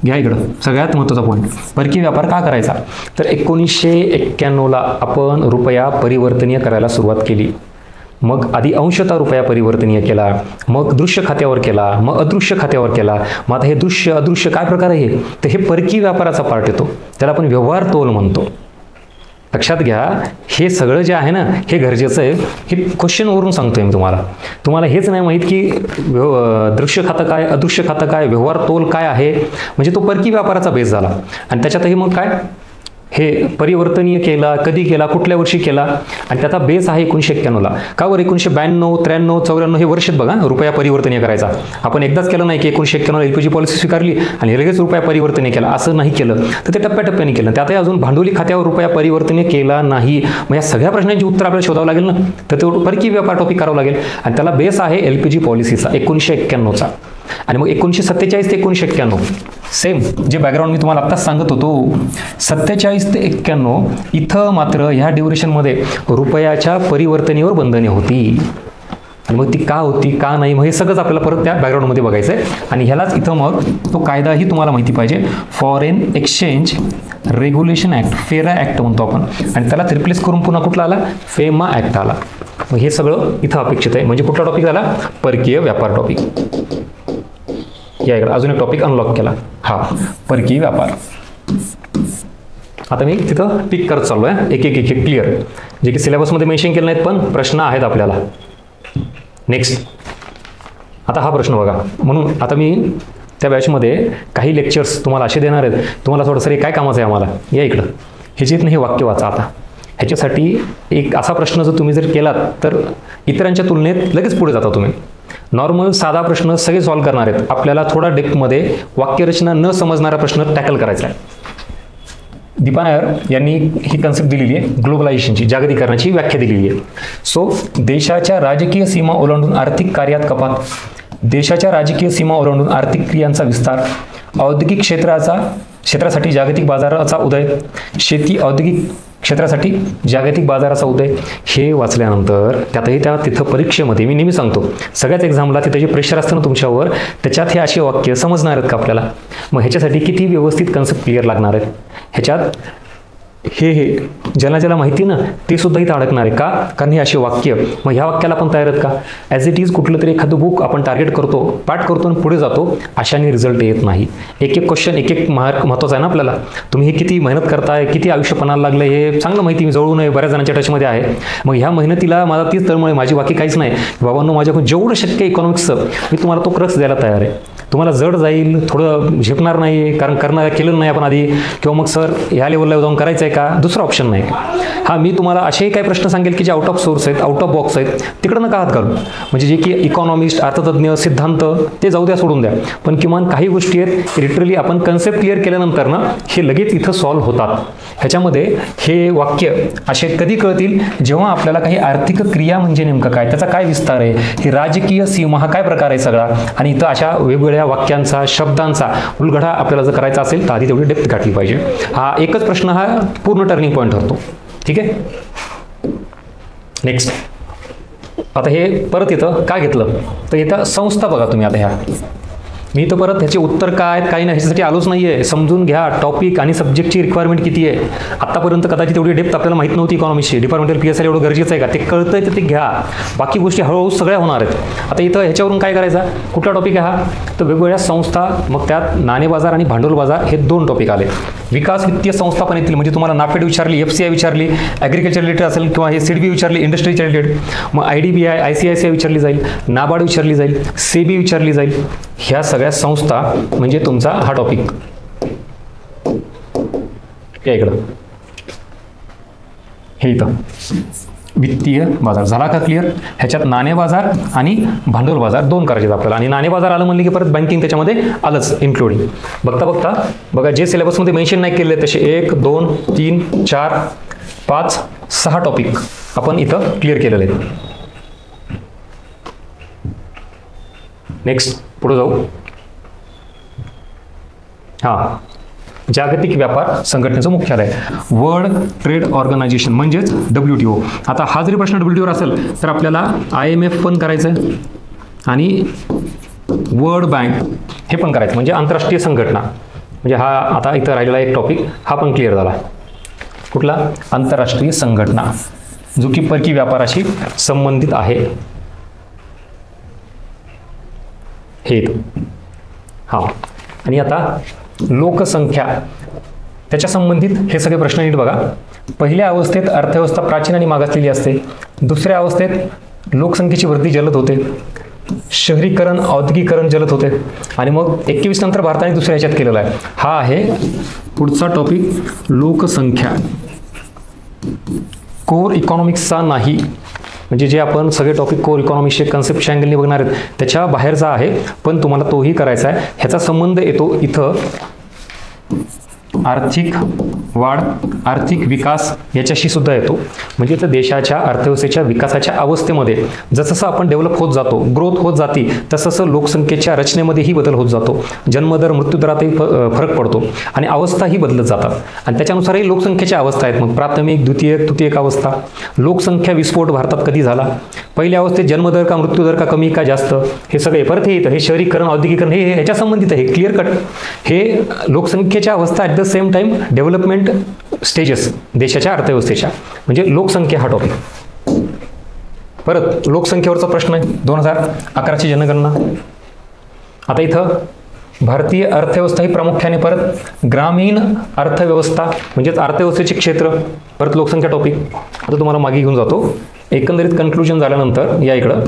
घ्या इकडं सगळ्यात महत्त्वाचा पॉईंट, परकीय व्यापार का करायचा. तर 1991ला आपण रुपया परिवर्तनीय करायला सुरुवात केली. मग आधी अंशतः रुपया परिवर्तनीय केला, मग दृश्य खात्यावर केला, मग अदृश्य खात्यावर केला. मग आता हे दृश्य अदृश्य काय प्रकार आहे, तर हे परकीय व्यापाराचा पार्ट येतो, त्याला आपण व्यवहार तोल म्हणतो. लक्षात घ्या, हे सगळं जे आहे ना हे गरजेचं आहे. हे क्वेश्चनवरून सांगतोय मी तुम्हाला हेच नाही माहीत की दृश्य खातं काय, अदृश्य खातं काय, व्यवहार तोल काय आहे. म्हणजे तो परकीय व्यापाराचा बेस झाला. आणि त्याच्यातही मग काय हे परिवर्तनीय केला, कधी केला, कुठल्या वर्षी केला, आणि त्याचा बेस आहे 1991ला. का बरं 1992, 93, 94 हे वर्षात बघा रुपया परिवर्तनीय करायचा. आपण एकदाच केलं नाही की 1991ला LPG पॉलिसी स्वीकारली आणि लगेच रुपया परिवर्तनीय केला, असं नाही केलं. तर ते टप्प्याटप्प्याने केलं. त्यातही अजून भांडवली खात्यावर रुपया परिवर्तनीय केला नाही. मग या सगळ्या प्रश्नांची उत्तर आपल्याला शोधावं लागेल ना. तर ते परकीय व्यापार टॉपिक करावं लागेल आणि त्याला बेस आहे LPG पॉलिसीचा 1991चा. आणि मग 1947 ते 1991 सेम जे बॅकग्राऊंड मी तुम्हाला आत्ताच सांगत होतो, 47 ते 91 इथं मात्र ह्या ड्युरेशनमध्ये रुपयाच्या परिवर्तनीवर बंधने होती. आणि मग ती का होती, का नाही, मग हे सगळंच आपल्याला परत त्या बॅकग्राऊंडमध्ये बघायचं आहे. आणि ह्यालाच इथं मग तो कायदाही तुम्हाला माहिती पाहिजे, फॉरेन एक्सचेंज रेग्युलेशन ॲक्ट, फेरा ॲक्ट म्हणतो आपण, आणि त्याला रिप्लेस करून पुन्हा कुठला आला, फेमा ॲक्ट आला. मग हे सगळं इथं अपेक्षित आहे. म्हणजे कुठला टॉपिक आला, परकीय व्यापार टॉपिक. या इकडे अजून एक टॉपिक अनलॉक केला, हा परकीय व्यापार. आता मी तिथं टिक करत चाललो आहे, एक एक क्लिअर, जे की सिलेबसमध्ये मेन्शन केले नाहीत पण प्रश्न आहेत आपल्याला. नेक्स्ट, आता हा प्रश्न बघा. म्हणून आता मी त्या बॅचमध्ये काही लेक्चर्स तुम्हाला असे देणार आहेत, तुम्हाला थोडंसं काय कामाचं आहे आम्हाला, या इकडं ह्याच्यातनं हे वाक्य वाचा. आता ह्याच्यासाठी एक असा प्रश्न जर तुम्ही जर केलात तर इतरांच्या तुलनेत लगेच पुढे जाता तुम्ही. नॉर्मल साधा प्रश्न सगळे सॉल्व्ह करणार आहेत, आपल्याला थोडा डेप्थमध्ये वाक्यरचना न समजणारा प्रश्न टॅकल करायचा आहे. दीपा नायर यांनी ही कन्सेप्ट दिलेली आहे, ग्लोबलायझेशनची, जागतिकीकरणाची व्याख्या दिलेली आहे. सो देशाच्या राजकीय सीमा ओलांडून आर्थिक कार्यात कपात, देशाच्या राजकीय सीमा ओलांडून आर्थिक क्रियांचा विस्तार, औद्योगिक क्षेत्रासाठी जागतिक बाजाराचा उदय, शेती औद्योगिक क्षेत्रासाठी जागतिक बाजाराचा उदय, हे वाचल्यानंतर त्यातही तिथं परीक्षेमध्ये मी नेहमी सांगतो सगळ्याच एक्झामला तिथे जे प्रेशर असतं ना तुमच्यावर, त्याच्यात हे असे वाक्य समजणार आहेत का आपल्याला. मग ह्याच्यासाठी किती व्यवस्थित कन्सेप्ट क्लिअर लागणार आहेत. ह्याच्यात हे ज्याला माहिती ना ते सुद्धा इथं अडकणार आहे. का, कारण हे असे वाक्य, मग ह्या वाक्याला आपण तयार आहेत का. ॲज इट इज कुठलं तरी एखादं बुक आपण टार्गेट करतो, पाठ करतो आणि पुढे जातो, अशाने रिझल्ट येत नाही. एक क्वेश्चन, एक मार्क महत्त्वाचा आहे ना आपल्याला. तुम्ही हे किती मेहनत करताय, किती आयुष्य पणाला लागलं, हे चांगलं माहिती, मी जवळून बऱ्याच जणांच्या टचमध्ये आहे. मग ह्या मेहनतीला मला तीच तळमळ, माझी बाकी काहीच नाही. बाबांनो, माझ्याकडून जेवढं शक्य इकॉनॉमिक्सचं मी तुम्हाला तो क्रक्स द्यायला तयार आहे. तुम्हाला जड जाईल, थोडं झेपणार नाही, कारण केलं नाही आपण आधी, किंवा मग सर ह्या लेवलला जाऊन करायचं आहे का, दुसरा ऑप्शन नाही. हां, मी तुम्हाला असेही काही प्रश्न सांगेल की जे आउट ऑफ सोर्स आहेत, आउट ऑफ बॉक्स आहेत, तिकडं नका हात घालू. म्हणजे जे की इकॉनॉमिस्ट, अर्थतज्ञ, सिद्धांत ते जाऊ द्या, सोडून द्या. पण किमान काही गोष्टी आहेत लिटरली आपण कन्सेप्ट क्लिअर केल्यानंतर ना हे लगेच इथं सॉल्व्ह होतात. ह्याच्यामध्ये हे वाक्य असे कधी कळतील, जेव्हा आपल्याला काही आर्थिक क्रिया म्हणजे नेमकं काय, त्याचा काय विस्तार आहे, ही राजकीय सीमा हा काय प्रकार आहे सगळा, आणि इथं अशा वेगवेगळ्या वाक्यांचा, शब्दांचा उलगडा आपल्याला जर करायचा असेल तर आधी तेवढी डेप्थ गाठली पाहिजे. हा एकच प्रश्न हा पूर्ण टर्निंग पॉईंट ठरतो. ठीक आहे. नेक्स्ट, आता हे परत येतं काय घेतलं तर इथं संस्था बघा तुम्ही. आता ह्या मी तर परत ह्याचे उत्तर काय आहेत काही नाही ह्याच्यासाठी आलोच नाही आहे. समजून घ्या टॉपिक आणि सब्जेक्टची रिक्वायरमेंट किती आहे. आत्तापर्यंत कदाचित एवढी डेप्थ आपल्याला माहीत नव्हती इकॉनॉमिक्सची. डिपार्टमेंटल PSL एवढं गरजेचं आहे का, ते कळतंय तर ते घ्या. बाकी गोष्टी हळूहळू सगळ्या होणार आहेत. आता इथं ह्याच्यावरून काय करायचा, कुठला टॉपिक आहे हा, तर वेगवेगळ्या संस्था, मग त्यात नाणे बाजार आणि भांडवल बाजार हे 2 टॉपिक आले. विकास वित्तीय संस्थापन येतील, म्हणजे तुम्हाला नाफेड विचारली, FCI विचारली, ॲग्रिकल्चर रिलेटेड असेल, किंवा हे SIDBI विचारली, इंडस्ट्रीच्या रिलेटेड, मग IDBI, ICICI विचारली जाईल, नाबार्ड विचारली जाईल, SEBI विचारली जाईल. ह्या सगळ्या संस्था म्हणजे तुमचा हा टॉपिक या इकडं, हे इथं वित्तीय बाजार झाला का क्लिअर. ह्याच्यात नाणे बाजार आणि भांडवल बाजार 2 करायचे आपल्याला. आणि नाणे बाजार आलं म्हणले की परत बँकिंग त्याच्यामध्ये आलंच इन्क्लुडिंग. बघता बघा जे सिलेबसमध्ये मेन्शन नाही केले तसे 1, 2, 3, 4, 5, 6 टॉपिक आपण इथं क्लिअर केलेले आहेत. नेक्स्ट पुढे जाऊ. हां, जागतिक व्यापार संघटनेचं मुख्यालय वर्ल्ड ट्रेड ऑर्गनायझेशन म्हणजेच WTO. आता हा जरी प्रश्न WTOवर असेल तर आपल्याला IMF पण करायचं आणि वर्ल्ड बँक हे पण करायचं, म्हणजे आंतरराष्ट्रीय संघटना. म्हणजे हा आता इथं राहिलेला एक टॉपिक हा पण क्लिअर झाला. कुठला, आंतरराष्ट्रीय संघटना, जो की परकीय व्यापाराशी संबंधित आहे. हे हां, आणि आता लोकसंख्या त्याच्या संबंधित हे सगळे प्रश्न नीट बघा. पहिल्या अवस्थेत अर्थव्यवस्था प्राचीन आणि मागासलेली असते. दुसऱ्या अवस्थेत लोकसंख्येची वृद्धी जलद होते. शहरीकरण औद्योगिकरण जलद होते आणि मग 21 नंतर भारताने दुसऱ्या ह्याच्यात केलेला आहे. हा आहे पुढचा टॉपिक, लोकसंख्या. कोर इकॉनॉमिक्सचा नाही, म्हणजे जे आपण सगळे टॉपिक कोर इकॉनॉमिक्सचे कन्सेप्टच्या अँगलने बघणार आहेत त्याच्या बाहेरचा आहे, पण तुम्हाला तोही करायचा आहे. ह्याचा संबंध येतो इथं आर्थिक वाढ, आर्थिक विकास याच्याशी सुद्धा येतो. म्हणजे तर देशाच्या अर्थव्यवस्थेच्या विकासाच्या अवस्थेमध्ये जसं आपण डेव्हलप होत जातो, ग्रोथ होत जाती, तसं लोकसंख्येच्या रचनेमध्येही बदल होत जातो. जन्मदर मृत्यूदरातही फरक पडतो आणि अवस्थाही बदलत जातात आणि त्याच्यानुसारही लोकसंख्येच्या अवस्था आहेत. मग प्राथमिक, द्वितीयक, तृतीयक अवस्था. लोकसंख्या विस्फोट भारतात कधी झाला, पहिल्या अवस्थेत जन्मदर का मृत्यूदर का कमी का जास्त, हे सगळे परत हे येतं. हे शहरीकरण औद्योगिकरण हे ह्याच्या संबंधित आहे, क्लिअर कट. हे लोकसंख्येच्या अवस्था at the same time development stages देशाच्या अर्थव्यवस्थेच्या, म्हणजे लोकसंख्या हा टॉपिक. परत लोकसंख्येवरचा प्रश्न आहे 2011ची जनगणना. आता इथं भारतीय अर्थव्यवस्था ही प्रामुख्याने परत ग्रामीण अर्थव्यवस्था म्हणजेच अर्थव्यवस्थेचे क्षेत्र, परत लोकसंख्या टॉपिक. आता तुम्हाला मागे घेऊन जातो. एकंदरीत कन्क्लुजन झाल्यानंतर या इकडं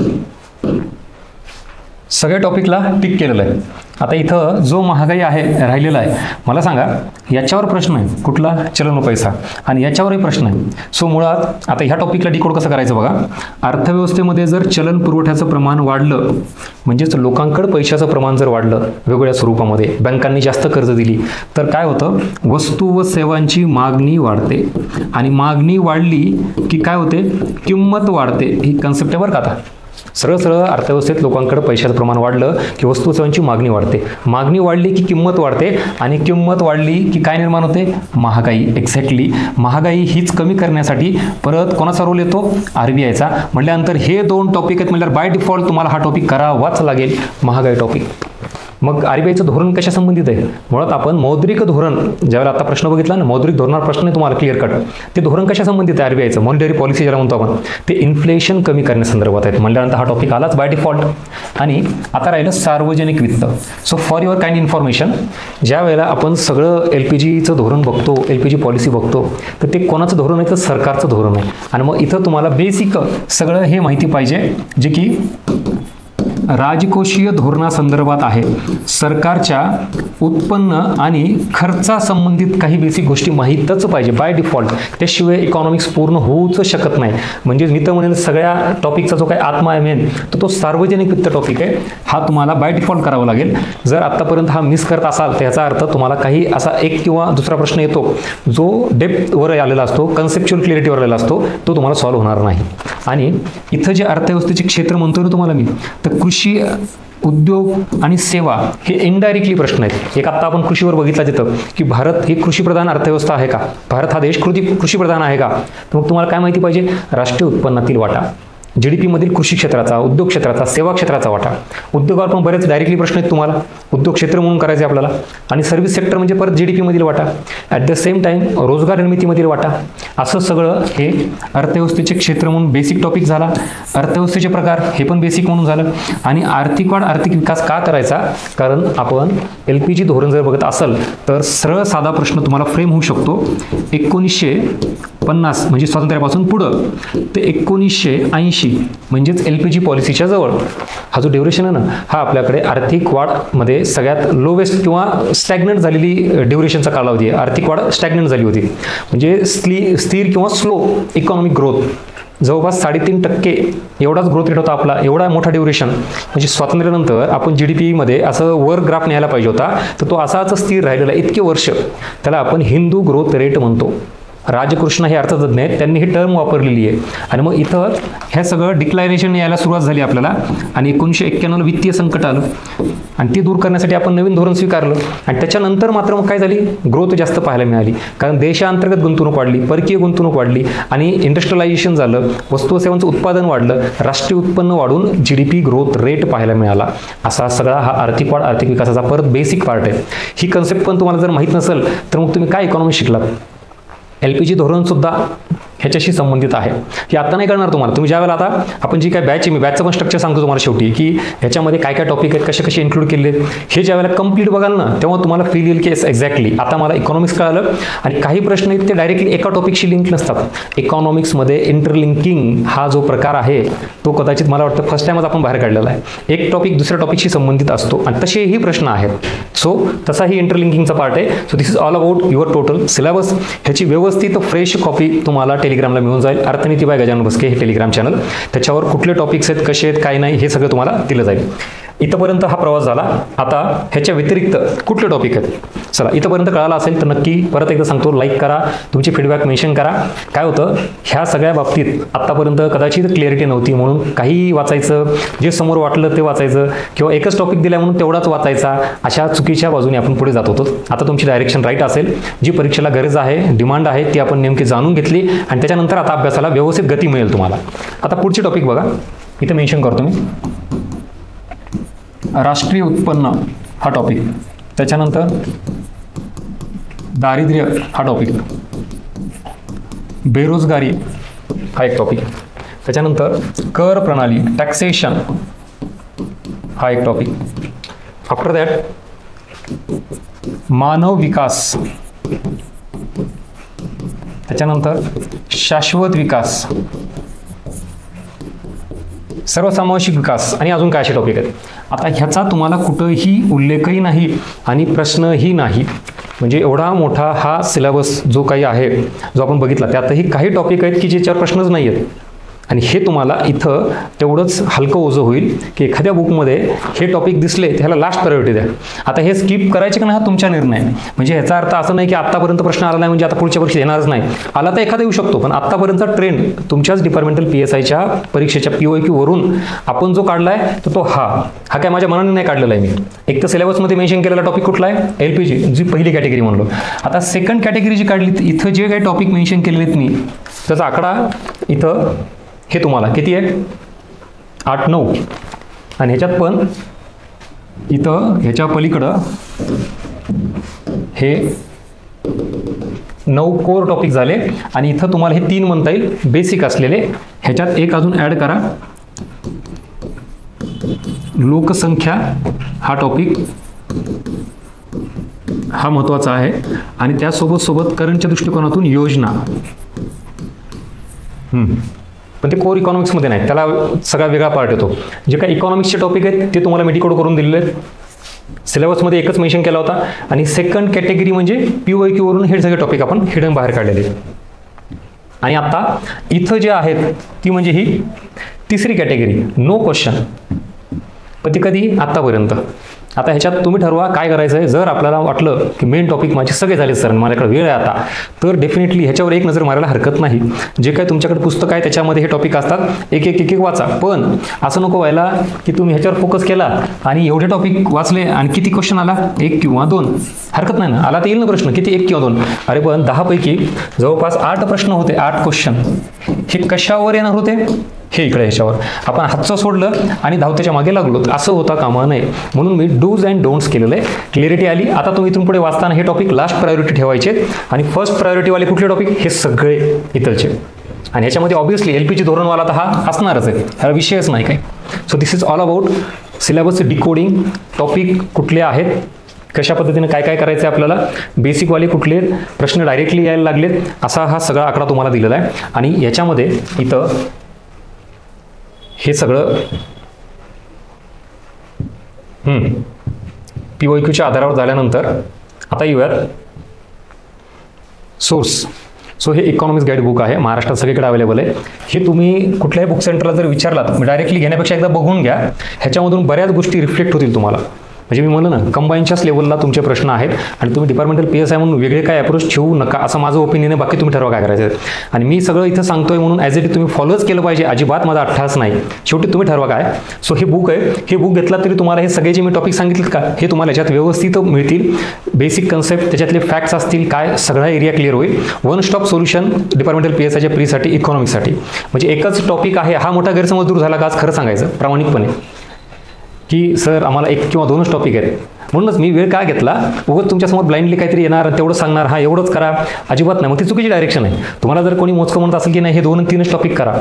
सगळ्या टॉपिकला टिक केलेलं आहे. आता इथं जो महागाई आहे राहिलेला आहे, मला सांगा याच्यावर प्रश्न आहे कुठला, चलन व पैसा, आणि याच्यावरही प्रश्न आहे. सो मुळात आता ह्या टॉपिकला डिकोड कसं करायचं बघा. अर्थव्यवस्थेमध्ये जर चलन पुरवठ्याचं प्रमाण वाढलं, म्हणजेच लोकांकडे पैशाचं प्रमाण जर वाढलं वेगवेगळ्या स्वरूपामध्ये, बँकांनी जास्त कर्ज दिली, तर काय होतं, वस्तू व सेवांची मागणी वाढते आणि मागणी वाढली की काय होते, किंमत वाढते. ही कन्सेप्ट आहे बरं का. आता सरळ सरळ अर्थव्यवस्थेत लोकांकडे पैशाचं प्रमाण वाढलं की वस्तू सेवांची मागणी वाढते, मागणी वाढली की किंमत वाढते आणि किंमत वाढली की काय निर्माण होते, महागाई. एक्झॅक्टली महागाई हीच कमी करण्यासाठी परत कोणाचा रोल येतो, RBIचा. म्हटल्यानंतर हे दोन टॉपिक आहेत म्हटल्यावर बाय डिफॉल्ट तुम्हाला हा टॉपिक करावाच लागेल, महागाई टॉपिक. मग RBIचं धोरण कशा संबंधित आहे, मुळात आपण मौद्रिक धोरण ज्यावेळेला आता प्रश्न बघितला ना, मौद्रिक धोरणावर प्रश्न आहे तुम्हाला क्लिअर कट. ते धोरण कशा संबंधित आहे RBIचं, मॉनिटरी पॉलिसी ज्याला म्हणतो आपण, ते इन्फ्लेशन कमी करण्यासंदर्भात आहेत. म्हटल्यानंतर हा टॉपिक आलाच बाय डिफॉल्ट. आणि आता राहिलं सार्वजनिक वित्त. So for your kind information, ज्या वेळेला आपण सगळं LPGचं धोरण बघतो, LPG पॉलिसी बघतो, तर ते कोणाचं धोरण आहे, तर सरकारचं धोरण आहे. आणि मग इथं तुम्हाला बेसिक सगळं हे माहिती पाहिजे, जे की राजकोषीय धोरणासंदर्भात आहे. सरकारच्या उत्पन्न आणि खर्चासंबंधित काही बेसिक गोष्टी माहीतच पाहिजे बाय डिफॉल्ट, त्याशिवाय इकॉनॉमिक्स पूर्ण होऊच शकत नाही. म्हणजे मी तर म्हणेन सगळ्या टॉपिकचा जो काही आत्मा आहे मेन, तो सार्वजनिक वित्त टॉपिक आहे. हा तुम्हाला बाय डिफॉल्ट करावा लागेल. जर आत्तापर्यंत हा मिस करत असाल तर याचा अर्थ तुम्हाला काही असा एक किंवा दुसरा प्रश्न येतो जो डेप्थवर आलेला असतो, कन्सेप्च्युअल क्लिअरिटीवर आलेला असतो, तो तुम्हाला सॉल्व्ह होणार नाही. आणि इथं जे अर्थव्यवस्थेचे क्षेत्र म्हणतो ना तुम्हाला मी, तर कृषी, उद्योग आणि सेवा हे इनडायरेक्टली प्रश्न आहेत. एक आत्ता आपण कृषीवर बघितला तिथं की भारत ही कृषीप्रधान अर्थव्यवस्था आहे का, भारत हा देश कृषीप्रधान आहे का. तर मग तुम्हाला काय माहिती पाहिजे, राष्ट्रीय उत्पन्नातील वाटा, GDP मधील कृषी क्षेत्राचा, उद्योग क्षेत्राचा, सेवा क्षेत्राचा वाटा. उद्योगावर पण बरेच डायरेक्टली प्रश्न आहेत तुम्हाला, उद्योग क्षेत्र म्हणून करायचे आपल्याला. आणि सर्व्हिस सेक्टर म्हणजे परत GDP मधील वाटा, ॲट द सेम टाइम रोजगार निर्मितीमधील वाटा. असं सगळं हे अर्थव्यवस्थेचे क्षेत्र म्हणून बेसिक टॉपिक झाला. अर्थव्यवस्थेचे प्रकार हे पण बेसिक म्हणून झालं. आणि आर्थिक वाढ, आर्थिक विकास का करायचा, कारण आपण LPG धोरण जर बघत असाल तर सरळ साधा प्रश्न तुम्हाला फ्रेम होऊ शकतो. 1950 म्हणजे स्वातंत्र्यापासून पुढं ते 1980 म्हणजेच LPG पॉलिसीच्या जवळ हा जो ड्युरेशन आहे ना, हा आपल्याकडे आर्थिक वाढमध्ये सगळ्यात लोवेस्ट किंवा स्टॅग्नंट झालेली ड्युरेशनचा कालावधी आहे. आर्थिक वाढ स्टॅग्नंट झाली होती, म्हणजे स्थिर किंवा स्लो इकॉनॉमिक ग्रोथ. जवळपास 3.5% एवढाच ग्रोथ रेट होता आपला, एवढा मोठा ड्युरेशन. म्हणजे स्वातंत्र्यानंतर आपण GDP मध्ये असं वर ग्राफ न्यायला पाहिजे होता, तर तो असाच स्थिर राहिलेला इतके वर्ष. त्याला आपण हिंदू ग्रोथ रेट म्हणतो. राजकृष्ण हे अर्थतज्ञ आहेत, त्यांनी ही टर्म वापरलेली आहे. आणि मग इथं हे सगळं डिक्लारेशन यायला सुरुवात झाली आपल्याला. आणि 1991 वित्तीय संकट आलं आणि ते दूर करण्यासाठी आपण नवीन धोरण स्वीकारलं. आणि त्याच्यानंतर मात्र मग काय झाली, ग्रोथ जास्त पाहायला मिळाली, कारण देशांतर्गत गुंतवणूक वाढली, परकीय गुंतवणूक वाढली आणि इंडस्ट्रियलायझेशन झालं, वस्तू व सेवांचं उत्पादन वाढलं, राष्ट्रीय उत्पन्न वाढून GDP ग्रोथ रेट पाहायला मिळाला. असा सगळा हा आर्थिक वाढ, आर्थिक विकासाचा परत बेसिक पार्ट आहे. ही कन्सेप्ट पण तुम्हाला जर माहीत नसेल तर मग तुम्ही काय इकॉनॉमी शिकलात. LPG धोरण सुद्धा ह्याच्याशी संबंधित आहे. हे आता नाही कळणार तुम्हाला. तुम्ही ज्यावेळेला आता आपण जी काय बॅच आहे, मी बॅचचं पण स्ट्रक्चर सांगतो तुम्हाला शेवटी, की ह्याच्यामध्ये काय काय टॉपिक आहेत, कसे कसे इन्क्लूड केले आहेत, हे ज्यावेळेला कंप्लीट बघाल ना तेव्हा तुम्हाला फील येईल की एक्झॅक्टली आता मला इकॉनॉमिक्स कळालं. आणि काही प्रश्न आहेत ते डायरेक्टली एका टॉपिकशी लिंक नसतात. इकॉनॉमिक्समध्ये इंटरलिंकिंग हा जो प्रकार आहे तो कदाचित मला वाटतं फर्स्ट टाइमच आपण बाहेर काढलेला आहे. एक टॉपिक दुसऱ्या टॉपिकशी संबंधित असतो आणि तसेही प्रश्न आहेत. सो तसाही इंटरलिंकिंगचा पार्ट आहे. So this is all about your total syllabus. ह्याची व्यवस्थित फ्रेश कॉपी तुम्हाला टेलिग्रामला मिळून जाईल. अर्थनीती बाय गजानन बस्के हे टेलिग्राम चॅनल. त्याच्यावर कुठले टॉपिक्स आहेत, कसे आहेत, काय नाही हे सगळं तुम्हाला दिलं जाईल. इथंपर्यंत हा प्रवास झाला. आता ह्याच्या व्यतिरिक्त कुठले टॉपिक आहेत, चला इथंपर्यंत कळाला असेल तर नक्की परत एकदा सांगतो, लाईक करा, तुमची फीडबॅक मेन्शन करा. काय होतं ह्या सगळ्या बाबतीत आत्तापर्यंत कदाचित क्लिअरिटी नव्हती म्हणून काहीही वाचायचं, जे समोर वाटलं ते वाचायचं, किंवा एकच टॉपिक दिला म्हणून तेवढाच वाचायचा, अशा चुकीच्या बाजूने आपण पुढे जात होतो. आता तुमची डायरेक्शन राईट असेल. जी परीक्षेला गरज आहे, डिमांड आहे, ती आपण नेमकी जाणून घेतली आणि त्याच्यानंतर आता अभ्यासाला व्यवस्थित गती मिळेल तुम्हाला. आता पुढचे टॉपिक बघा, इथं मेन्शन करतो मी. राष्ट्रीय उत्पन्न हा टॉपिक, त्याच्यानंतर दारिद्र्य हा टॉपिक, बेरोजगारी हा एक टॉपिक, त्याच्यानंतर कर प्रणाली टॅक्सेशन हा एक टॉपिक. आफ्टर दॅट मानव विकास, त्याच्यानंतर शाश्वत विकास, सर्वसमावेशक विकास आणि अजून काय असे टॉपिक आहेत. आता ह्याचा तुम्हाला कुठंही उल्लेखही नाही आणि प्रश्नही नाही. म्हणजे एवढा मोठा हा सिलेबस जो काही आहे, जो आपण बघितला, त्यातही काही टॉपिक आहेत की ज्याच्यावर प्रश्नच नाही आहेत. आणि हे तुम्हाला इथं तेवढंच हलकं ओझं होईल की एखाद्या बुकमध्ये हे टॉपिक दिसले ह्याला लास्ट प्रायोरिटी द्या. आता हे स्किप करायचे की नाही हा तुमच्या निर्णय आहे. म्हणजे ह्याचा अर्थ असं नाही की आत्तापर्यंत प्रश्न आला नाही म्हणजे आता पुढच्या परीक्षेत येणारच नाही. आला तर एखादा येऊ शकतो, पण आत्तापर्यंतचा ट्रेंड तुमच्याच डिपार्टमेंटल PSIच्या परीक्षेच्या POQ वरून आपण जो काढला आहे तर तो हा काय माझ्या मनाने नाही काढलेला आहे मी. एक तर सिलेबसमध्ये मेन्शन केलेला टॉपिक कुठला आहे, LPG, जी पहिली कॅटेगरी म्हणलो. आता सेकंड कॅटेगरी जी काढली इथं जे काही टॉपिक मेन्शन केलेले आहेत मी, त्याचा आकडा इथं हे तुम्हाला किती आहे, 8-9. आणि ह्याच्यात पण इथं ह्याच्या पलीकडं हे 9 कोर टॉपिक झाले. आणि इथं तुम्हाला हे 3 म्हणता येईल बेसिक असलेले. ह्याच्यात एक अजून ॲड करा, लोकसंख्या हा टॉपिक, हा महत्त्वाचा आहे. आणि त्यासोबत करंटच्या दृष्टिकोनातून योजना, पण ते कोर इकॉनॉमिक्समध्ये नाही, त्याला सगळा वेगळा पार्ट येतो. जे काही इकॉनॉमिक्सचे टॉपिक आहेत ते तुम्हाला मी डिकोड करून दिलेले आहेत. सिलेबसमध्ये एकच मेन्शन केला होता. आणि सेकंड कॅटेगरी म्हणजे POQ वरून हे सगळे टॉपिक आपण हिडन बाहेर काढलेले. आणि आता इथं जे आहेत ती म्हणजे ही तिसरी कॅटेगरी, नो क्वेश्चन. पण ती कधी, आत्तापर्यंत. आता ह्याच्यात तुम्ही ठरवा काय करायचं आहे. जर आपल्याला वाटलं की मेन टॉपिक माझे सगळे झाले सर, माझ्याकडे वेळ आहे आता, तर डेफिनेटली ह्याच्यावर एक नजर मारायला हरकत नाही. जे काही तुमच्याकडे पुस्तक आहे त्याच्यामध्ये हे टॉपिक असतात, एक वाचा. पण असं नको व्हायला की तुम्ही ह्याच्यावर फोकस केला आणि एवढे टॉपिक वाचले आणि किती क्वेश्चन आला, 1 किंवा 2, हरकत नाही ना. आला तर येईल ना प्रश्न, किती 1 किंवा 2. अरे पण 10 पैकी जवळपास 8 प्रश्न होते, 8 क्वेश्चन. हे कशावर येणार होते, हे इकडे ह्याच्यावर. आपण हातचं सोडलं आणि धावत्याच्या मागे लागलो, असं होता कामा नये. म्हणून मी डूज अँड डोंट्स केलेलं आहे. क्लिअरिटी आली. आता तुम्ही इथून पुढे वाचताना हे टॉपिक लास्ट प्रायोरिटी ठेवायचे आणि फर्स्ट प्रायोरिटीवाले कुठले टॉपिक, हे सगळे इतरचे. आणि ह्याच्यामध्ये ऑब्व्हियसली LPG धोरणवाला तर हा असणारच आहे, हा विषयच नाही काही. So this is all about syllabus decoding. Topic कुठले आहेत, कशा पद्धतीने काय काय करायचं आहे आपल्याला, बेसिकवाले कुठले प्रश्न डायरेक्टली यायला लागलेत, असा हा सगळा आकडा तुम्हाला दिलेला आहे. आणि याच्यामध्ये इथं हे सगळं POQच्या आधारावर झाल्यानंतर आता येऊयात सोर्स. सो हे इकॉनॉमिक्स गाईड बुक आहे, महाराष्ट्रात सगळीकडे अवेलेबल आहे. हे तुम्ही कुठल्याही बुक सेंटरला जर विचारलात, डायरेक्टली घेण्यापेक्षा एकदा बघून घ्या. ह्याच्यामधून बऱ्याच गोष्टी रिफ्लेक्ट होतील तुम्हाला. म्हणजे मी म्हणलं ना, कंबाईनच्याच लेवलला तुमचे प्रश्न आहेत आणि तुम्ही डिपार्टमेंटल PSI म्हणून वेगळे काय अप्रोच ठेवू नका, असं माझं ओपिनियन आहे. बाकी तुम्ही ठरवा काय करायचं आहे. आणि मी सगळं इथं सांगतोय म्हणून ॲज इट तुम्ही फॉलोच केलं पाहिजे, अजिबात माझा अट्ठास नाही. शेवटी तुम्ही ठरवा काय. सो हे बुक आहे, हे बुक घेतला तरी तुम्हाला हे सगळे जे मी टॉपिक सांगितलेत का, हे तुम्हाला याच्यात व्यवस्थित मिळतील. बेसिक कन्सेप्ट, त्याच्यातले फॅक्ट्स असतील, काय सगळा एरिया क्लिअर होईल. वन स्टॉप सोल्युशन डिपार्टमेंटल PSIच्या प्रीसाठी, इकॉनॉमिक्ससाठी. म्हणजे एकच टॉपिक आहे, हा मोठा गैरसमज दूर झाला का आज खरं सांगायचं प्रामाणिकपणे, की सर आम्हाला 1 किंवा 2च टॉपिक आहेत. म्हणूनच मी वेळ काय घेतला, उगाच तुमच्यासमोर ब्लाइंडली काहीतरी येणार तेवढं सांगणार, हा एवढंच करा, अजिबात नाही. मग ती चुकीची डायरेक्शन आहे. तुम्हाला जर कोणी मोजकं म्हणत असेल की नाही हे 2 आणि 3च टॉपिक करा,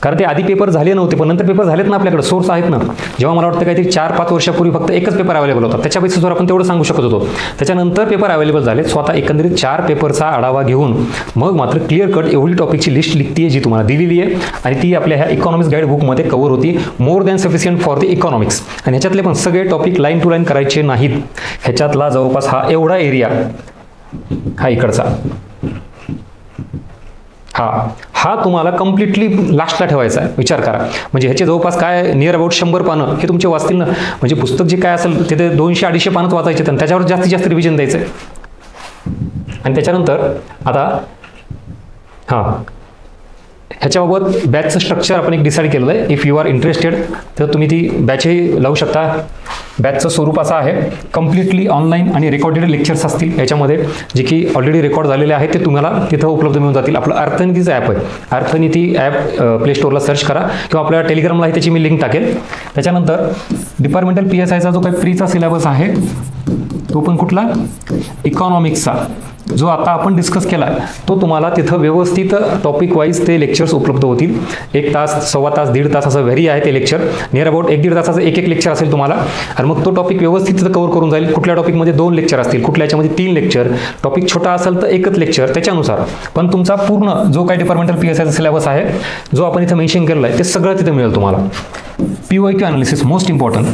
कारण ते आधी पेपर झाले नव्हते, पण नंतर पेपर झालेत ना, आपल्याकडे सोर्स आहेत ना. जेव्हा मला वाटतं काहीतरी 4-5 वर्षापूर्वी फक्त एकच पेपर अवेलेबल होता, त्याच्या बेसिसवर आपण तेवढं सांगू शकत होतो. त्याच्यानंतर पेपर अवेलेबल झाले. स्वतः एकंदरीत 4 पेपरचा आढावा घेऊन मग मात्र क्लिअर कट एवढी टॉपिकची लिस्ट लिखतीये जी तुम्हाला दिलेली आहे, आणि ती आपल्या ह्या इकॉनॉमिक्स गाईड बुकमध्ये कव्हर होती. More than sufficient for the economics. आणि ह्याच्यातले पण सगळे टॉपिक लाईन टू लाईन करायचे नाहीत. ह्याच्यातला जवळपास हा एवढा एरिया, हा इकडचा, हा तुम्हाला कम्प्लिटली लास्टला ठेवायचा आहे. विचार करा, म्हणजे ह्याचे जवळपास काय नियर अबाउट 100 पानं हे तुमचे वाचतील ना. म्हणजे पुस्तक जे काय असेल तिथे 200-250 पानच वाचायचे, आणि त्याच्यावर जास्तीत जास्त रिव्हिजन द्यायचं आहे. आणि त्याच्यानंतर आता ह्याच्याबाबत बॅचचं स्ट्रक्चर आपण एक डिसाईड केलेलं आहे. इफ यू आर इंटरेस्टेड तर तुम्ही ती बॅचही लावू शकता. बॅचचं स्वरूप असं आहे, कम्प्लिटली ऑनलाईन आणि रेकॉर्डेड लेक्चर्स असतील याच्यामध्ये, जे की ऑलरेडी रेकॉर्ड झालेले आहेत ते तुम्हाला तिथं उपलब्ध मिळून जातील. आपलं अर्थनीतीचं ॲप आहे, अर्थनीती ॲप प्ले स्टोअरला सर्च करा, किंवा आपल्या टेलिग्रामला त्याची मी लिंक टाकेल. त्याच्यानंतर डिपार्टमेंटल PSIचा जो काही प्रीचा सिलेबस आहे तो पण कुठला, इकॉनॉमिक्सचा, जो आता आपण डिस्कस केला तो तुम्हाला तिथं व्यवस्थित टॉपिक वाईज ते लेक्चर्स उपलब्ध होतील. 1 तास, 1.25 तास, 1.5 तास असं व्हेरी आहे ते लेक्चर. नियर अबाउट 1-1.5 तासाचं एक लेक्चर असेल तुम्हाला, आणि मग तो टॉपिक व्यवस्थित तिथं कव्हर करून जाईल. कुठल्या टॉपिकमध्ये 2 लेक्चर असतील, कुठल्या याच्यामध्ये 3 लेक्चर, टॉपिक छोटा असेल तर एकच लेक्चर, त्याच्यानुसार. पण तुमचा पूर्ण जो काही डिपार्टमेंटल PSIचा सिलेबस आहे जो आपण इथं मेन्शन केलेला आहे ते सगळं तिथं मिळेल तुम्हाला. PYQ analysis most important.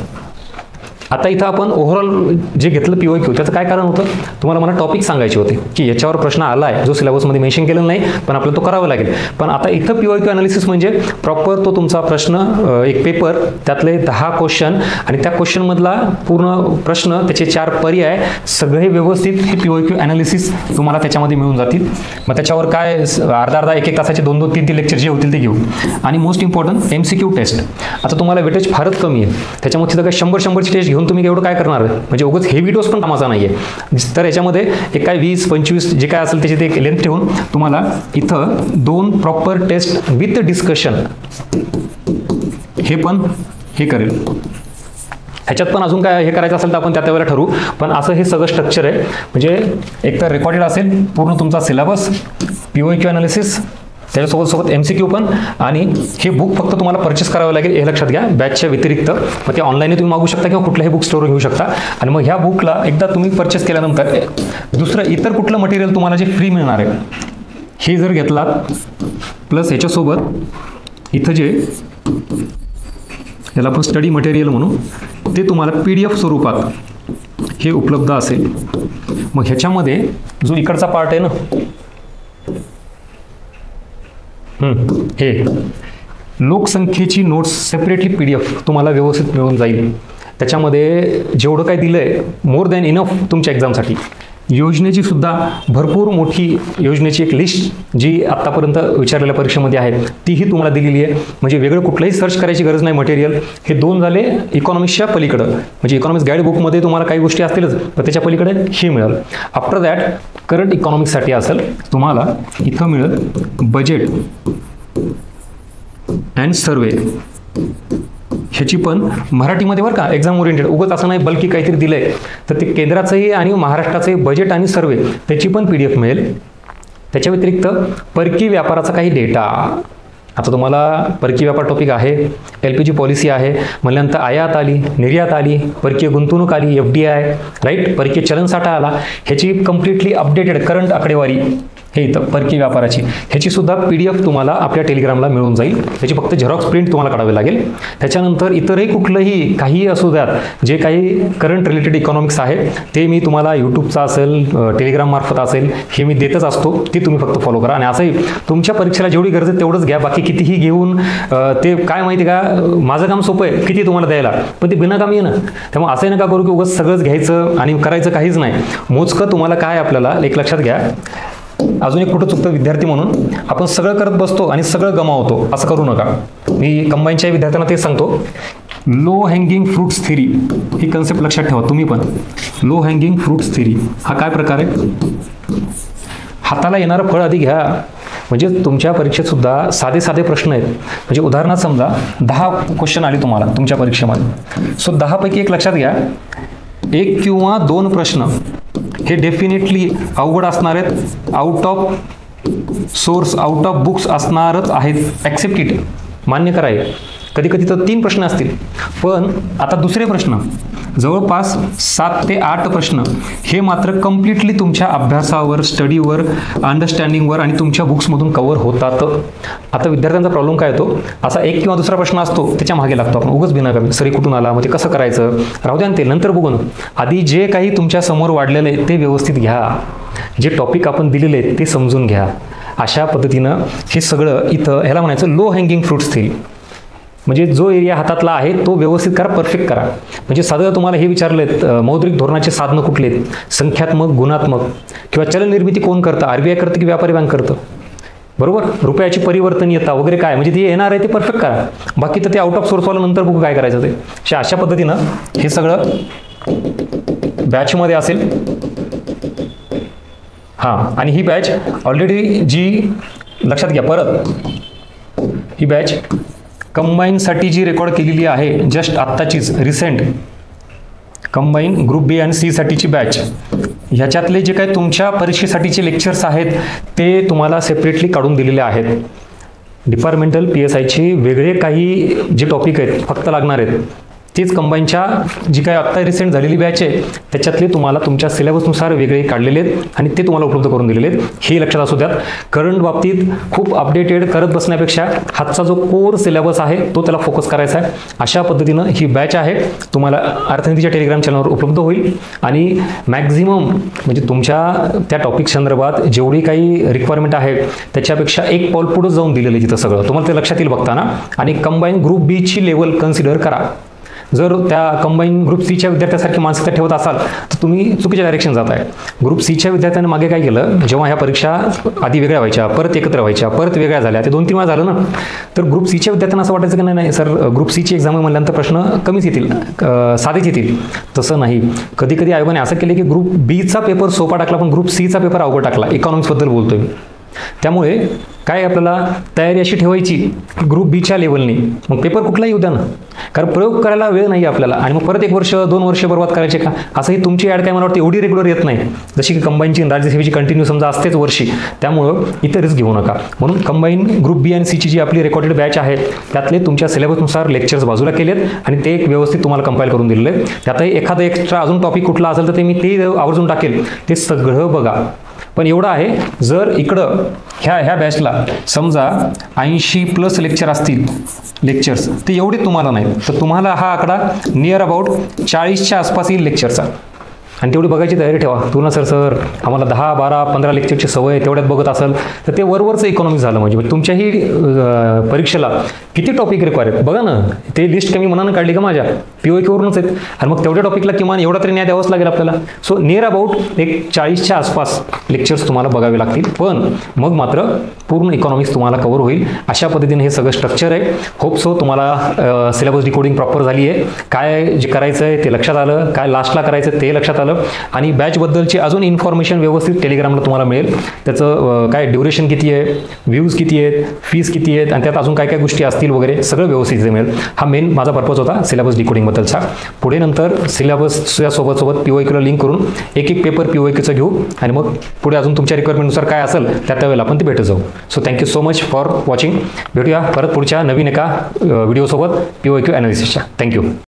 आता इथं आपण ओव्हरऑल जे घेतलं PYQ त्याचं काय कारण होतं, तुम्हाला मला टॉपिक सांगायचे होते की याच्यावर प्रश्न आला आहे जो सिलेबसमध्ये मेन्शन केलेला नाही, पण आपल्याला तो करावा लागेल. पण आता इथं PYQ अनालिसिस म्हणजे प्रॉपर तो तुमचा प्रश्न, एक पेपर, त्यातले 10 क्वेश्चन, आणि त्या क्वेश्चनमधला पूर्ण प्रश्न, त्याचे 4 पर्याय, सगळे व्यवस्थित हे PYQ अनालिसिस तुम्हाला त्याच्यामध्ये मिळून जातील. मग त्याच्यावर काय अर्धा 1-1 तासाचे 2-2, 3-3 लेक्चर जे होतील ते घेऊ. आणि मोस्ट इम्पॉर्टंट MCQ टेस्ट. आता तुम्हाला वेटेज फारच कमी आहे, त्याच्यामुळे तिथं काय 100-100ची टेस्ट घेऊन तुम्ही एवढं काय करणार आहे, म्हणजे उगाच हेवी डोस पण कामाचा नाही आहे. तर याच्यामध्ये एक काय 20-25 जे काय असेल त्याची ते लेंथ ठेवून तुम्हाला इथं 2 प्रॉपर टेस्ट विथ डिस्कशन हे पण हे करेल. ह्याच्यात पण अजून काय हे करायचं असेल तर आपण त्या वेळेला ठरवू. पण असं हे सगळं स्ट्रक्चर आहे, म्हणजे एकतर रेकॉर्डेड असेल पूर्ण तुमचा सिलेबस, PYQ अनालिसिस, त्याच्यासोबत MCQ पण, आणि हे बुक फक्त तुम्हाला परचेस करावं लागेल हे लक्षात घ्या बॅचच्या व्यतिरिक्त. मग ते ऑनलाईन तुम्ही मागू शकता किंवा कुठल्याही बुक स्टोअर घेऊ शकता. आणि मग ह्या बुकला एकदा तुम्ही परचेस केल्यानंतर दुसरं इतर कुठलं मटेरियल तुम्हाला जे फ्री मिळणार आहे हे जर घेतलात, प्लस ह्याच्यासोबत इथं जे याला आपण स्टडी मटेरियल म्हणू, ते तुम्हाला PDF स्वरूपात हे उपलब्ध असेल. मग ह्याच्यामध्ये जो इकडचा पार्ट आहे ना, हे लोकसंख्येची नोट्स सेपरेटली PDF तुम्हाला व्यवस्थित मिळून जाईल. त्याच्यामध्ये जेवढं काय दिलं आहे मोर दॅन इनफ तुमच्या एक्झामसाठी. योजनेची सुद्धा भरपूर मोठी योजनेची एक लिस्ट जी आत्तापर्यंत विचारलेल्या परीक्षेमध्ये आहे तीही तुम्हाला दिलेली आहे. म्हणजे वेगळं कुठलंही सर्च करायची गरज नाही मटेरियल. हे 2 झाले इकॉनॉमिक्सच्या पलीकडं, म्हणजे इकॉनॉमिक्स गाईड बुकमध्ये तुम्हाला काही गोष्टी असतीलच, पण त्याच्या पलीकडे हे मिळेल. आफ्टर दॅट करंट इकॉनॉमिक्ससाठी असेल तुम्हाला इथं मिळेल बजेट अँड सर्वे. ह्याची पण मराठीमध्ये बरं का, एक्झाम ओरिएंटेड, उगाच असं नाही बल्कि काहीतरी दिलं आहे तर ते केंद्राचंही आणि महाराष्ट्राचंही बजेट आणि सर्वे त्याची पण PDF मिळेल. त्याच्या व्यतिरिक्त परकीय व्यापाराचा काही डेटा, आता तुम्हाला परकीय व्यापार टॉपिक आहे, LPG पॉलिसी आहे, म्हणल्यानंतर आयात आली, निर्यात आली, परकीय गुंतवणूक आली, FDI, राईट, परकीय चलनसाठा आला, ह्याची कम्प्लिटली अपडेटेड करंट आकडेवारी हे इथं परकीय व्यापाराची, ह्याची सुद्धा PDF तुम्हाला आपल्या टेलिग्रामला मिळून जाईल. त्याची फक्त झेरॉक्स प्रिंट तुम्हाला काढावी लागेल. त्याच्यानंतर इतरही कुठलंही काहीही असू द्यात जे काही करंट रिलेटेड इकॉनॉमिक्स आहे ते मी तुम्हाला यूट्यूबचा असेल, टेलिग्राम मार्फत असेल, हे मी देतच असतो. ते तुम्ही फक्त फॉलो करा. आणि असंही तुमच्या परीक्षेला जेवढी गरज आहे तेवढंच घ्या, बाकी कितीही घेऊन ते काय माहिती का, माझं काम सोपं आहे किती तुम्हाला द्यायला, पण ते बिनाकामी आहे ना. त्यामुळे असंही नका करू की उगाच सगळंच घ्यायचं आणि करायचं काहीच नाही. मोजकं तुम्हाला काय आपल्याला एक लक्षात घ्या, अजून एक कुठं चुकतं विद्यार्थी म्हणून, आपण सगळं करत बसतो आणि सगळं गमावतो, असं करू नका. मी कंबाईनच्या विद्यार्थ्यांना तेच सांगतो, लो हँगिंग फ्रुट्स थिअरी ही कन्सेप्ट लक्षात ठेवा तुम्ही पण. लो हँगिंग फ्रुट्स थिअरी हा काय प्रकार आहे, हाताला येणारं फळ आधी घ्या. म्हणजे तुमच्या परीक्षेत सुद्धा साधे साधे प्रश्न आहेत. म्हणजे उदाहरणार्थ समजा 10 क्वेश्चन आले तुम्हाला तुमच्या परीक्षेमध्ये, सो 10 पैकी एक लक्षात घ्या, 1 किंवा 2 प्रश्न हे डेफिनेटली अवघड असणार आहेत, out of source out of books असणारच आहेत, ॲक्सेप्ट इट, मान्य कराय. कधी कधी तर 3 प्रश्न असतील, पण आता दुसरे प्रश्न जवळपास 7 ते 8 प्रश्न हे मात्र कम्प्लिटली तुमच्या अभ्यासावर, स्टडीवर, अंडरस्टँडिंगवर आणि तुमच्या बुक्समधून कव्हर होतात. आता विद्यार्थ्यांचा प्रॉब्लेम काय होतो, असा 1 किंवा दुसरा प्रश्न असतो, त्याच्या मागे लागतो आपण उगाच बिनाकामी, सरी कुठून आला, मग ते कसं करायचं, राहू द्या ते नंतर बघू ना. आधी जे काही तुमच्या समोर वाढलेलं आहे ते व्यवस्थित घ्या, जे टॉपिक आपण दिलेले आहेत ते समजून घ्या. अशा पद्धतीनं हे सगळं इथं ह्याला म्हणायचं लो हँगिंग फ्रुट्स थिल. म्हणजे जो एरिया हातातला आहे तो व्यवस्थित करा, परफेक्ट करा. म्हणजे साधं तुम्हाला हे विचारलेत मौद्रिक धोरणाचे साधनं कुठले आहेत, संख्यात्मक, गुणात्मक किंवा चलननिर्मिती कोण करतं, RBI करतं की व्यापारी बँक करतं, बरोबर, रुपयाची परिवर्तनीयता वगैरे काय, म्हणजे ते येणार आहे ते परफेक्ट करा. बाकी तर ते आउट ऑफ सोर्सवाला नंतर बघू काय करायचं ते. अशा पद्धतीनं हे सगळं बॅचमध्ये असेल. हां, आणि ही बॅच ऑलरेडी जी लक्षात घ्या परत, ही बॅच कंबाईनसाठी जी रेकॉर्ड केलेली आहे जस्ट आत्ताचीच रिसेंट, कंबाईन ग्रुप बी आणि सी साठीची बॅच, ह्याच्यातले जे काही तुमच्या परीक्षेसाठीचे लेक्चर्स आहेत ते तुम्हाला सेपरेटली काढून दिलेले आहेत. डिपार्टमेंटल PSIचे वेगळे काही जे टॉपिक आहेत फक्त लागणार आहेत, तेच कंबाईनच्या जी काही आत्ता रिसेंट झालेली बॅच आहे त्याच्यातले तुम्हाला तुमच्या सिलेबसनुसार वेगळे काढलेले आहेत आणि ते तुम्हाला उपलब्ध करून दिलेले आहेत. हे लक्षात असू द्यात. करंट बाबतीत खूप अपडेटेड करत बसण्यापेक्षा हातचा जो कोर सिलेबस आहे तो त्याला फोकस करायचा आहे. अशा पद्धतीनं ही बॅच आहे, तुम्हाला अर्थनीतीच्या टेलिग्राम चॅनलवर उपलब्ध होईल आणि मॅक्झिमम म्हणजे तुमच्या त्या टॉपिक संदर्भात जेवढी काही रिक्वायरमेंट आहे त्याच्यापेक्षा एक पाऊल पुढे जाऊन दिलेलं आहे तिथं सगळं तुम्हाला ते लक्षात येईल बघताना. आणि कंबाईन ग्रुप बी ची लेवल कन्सिडर करा. जर त्या कंबाईन ग्रुप सीच्या विद्यार्थ्यासारखी मानसिकता ठेवत असाल तर तुम्ही चुकीच्या डायरेक्शन जात आहे. ग्रुप सीच्या विद्यार्थ्यांनी मागे काय केलं, जेव्हा ह्या परीक्षा आधी वेगळ्या व्हायच्या, परत एकत्र व्हायच्या, परत वेगळ्या झाल्या, ते 2-3 वेळा झालं ना, तर ग्रुप सीच्या विद्यार्थ्यांना असं वाटायचं की नाही सर ग्रुप सीची एक्झाम म्हणल्यानंतर प्रश्न कमीच येतील, साधेच येतील. तसं नाही. कधी कधी आयोगाने असं केलं की ग्रुप बीचा पेपर सोपा टाकला पण ग्रुप सीचा पेपर अवघड टाकला. इकॉनॉमिक्सबद्दल बोलतोय मी. त्यामुळे काय आपल्याला तयारी अशी ठेवायची ग्रुप बीच्या लेवलनी, मग पेपर कुठलाही येऊ द्या ना, कारण प्रयोग करायला वेळ नाही आपल्याला आणि मग परत 1 वर्ष 2 वर्ष बर्बाद करायचे का. असंही तुमची ॲड काय मला वाटतं एवढी रेग्युलर येत नाही, जशी की कंबाईनची राज्यसेवेची कंटिन्यू समजा असतेच वर्षी, त्यामुळं इतर रिस्क घेऊ नका. म्हणून कंबाईन ग्रुप बी आणि सीची जी आपली रेकॉर्डेड बॅच आहे त्यातले तुमच्या सिलेबसनुसार लेक्चर्स बाजूला केलेत आणि ते एक व्यवस्थित तुम्हाला कंपाईल करून दिलेलं आहे. त्यातही एखादं एक्स्ट्रा अजून टॉपिक कुठला असेल तर ते मी ते आवर्जून टाकेल, ते सगळं बघा. पण एवढं आहे, जर इकडं ह्या बॅचला समजा 80+ लेक्चर असतील लेक्चर्स, ते एवढे तुम्हाला नाहीत, तर तुम्हाला हा आकडा नियर अबाउट 40च्या आसपास येईल लेक्चरचा. आणि तेवढी बघायची तयारी ठेवा. तू ना सर आम्हाला 10, 12, 15 लेक्चरची सवय तेवढ्यात बघत असेल तर ते वरवरचं इकॉनॉमिक्स झालं. म्हणजे तुमच्याही परीक्षेला किती टॉपिक रिक्वायर आहेत बघा ना, ते लिस्ट कमी मनानं काढली का माझ्या POQ-वरूनच आहेत आणि मग तेवढ्या टॉपिकला किमान एवढा तरी न्याय द्यावंच लागेल आपल्याला. सो नियर अबाउट एक 40च्या आसपास लेक्चर्स तुम्हाला बघावे लागतील, पण मग मात्र पूर्ण इकॉनॉमिक्स तुम्हाला कव्हर होईल. अशा पद्धतीने हे सगळं स्ट्रक्चर आहे. होप सो तुम्हाला सिलेबस डिकोडिंग प्रॉपर झाली आहे, काय जे करायचं आहे ते लक्षात आलं, काय लास्टला करायचं ते लक्षात आलं आणि बॅचबद्दलची अजून इन्फॉर्मेशन व्यवस्थित टेलिग्रामला तुम्हाला मिळेल. त्याचं काय ड्युरेशन किती आहे, व्ह्यूज किती आहेत, फीज किती आहेत आणि त्यात अजून काय काय गोष्टी असतील वगैरे सगळं व्यवस्थित मिळेल. हा मेन माझा पर्पज होता सिलेबस डिकोडिंगबद्दलचा. पुढे नंतर सिलेबसच्या सोबत POQ ला लिंक करून एक पेपर POQचं घेऊ आणि मग पुढे अजून तुमच्या रिक्वायरमेंटनुसार काय असेल त्या वेळेला आपण ते भेटत जाऊ. So thank you so much for watching. भेटूया परत पुढच्या नवीन एका व्हिडिओसोबत POQ ॲनालिसिसच्या. थँक्यू.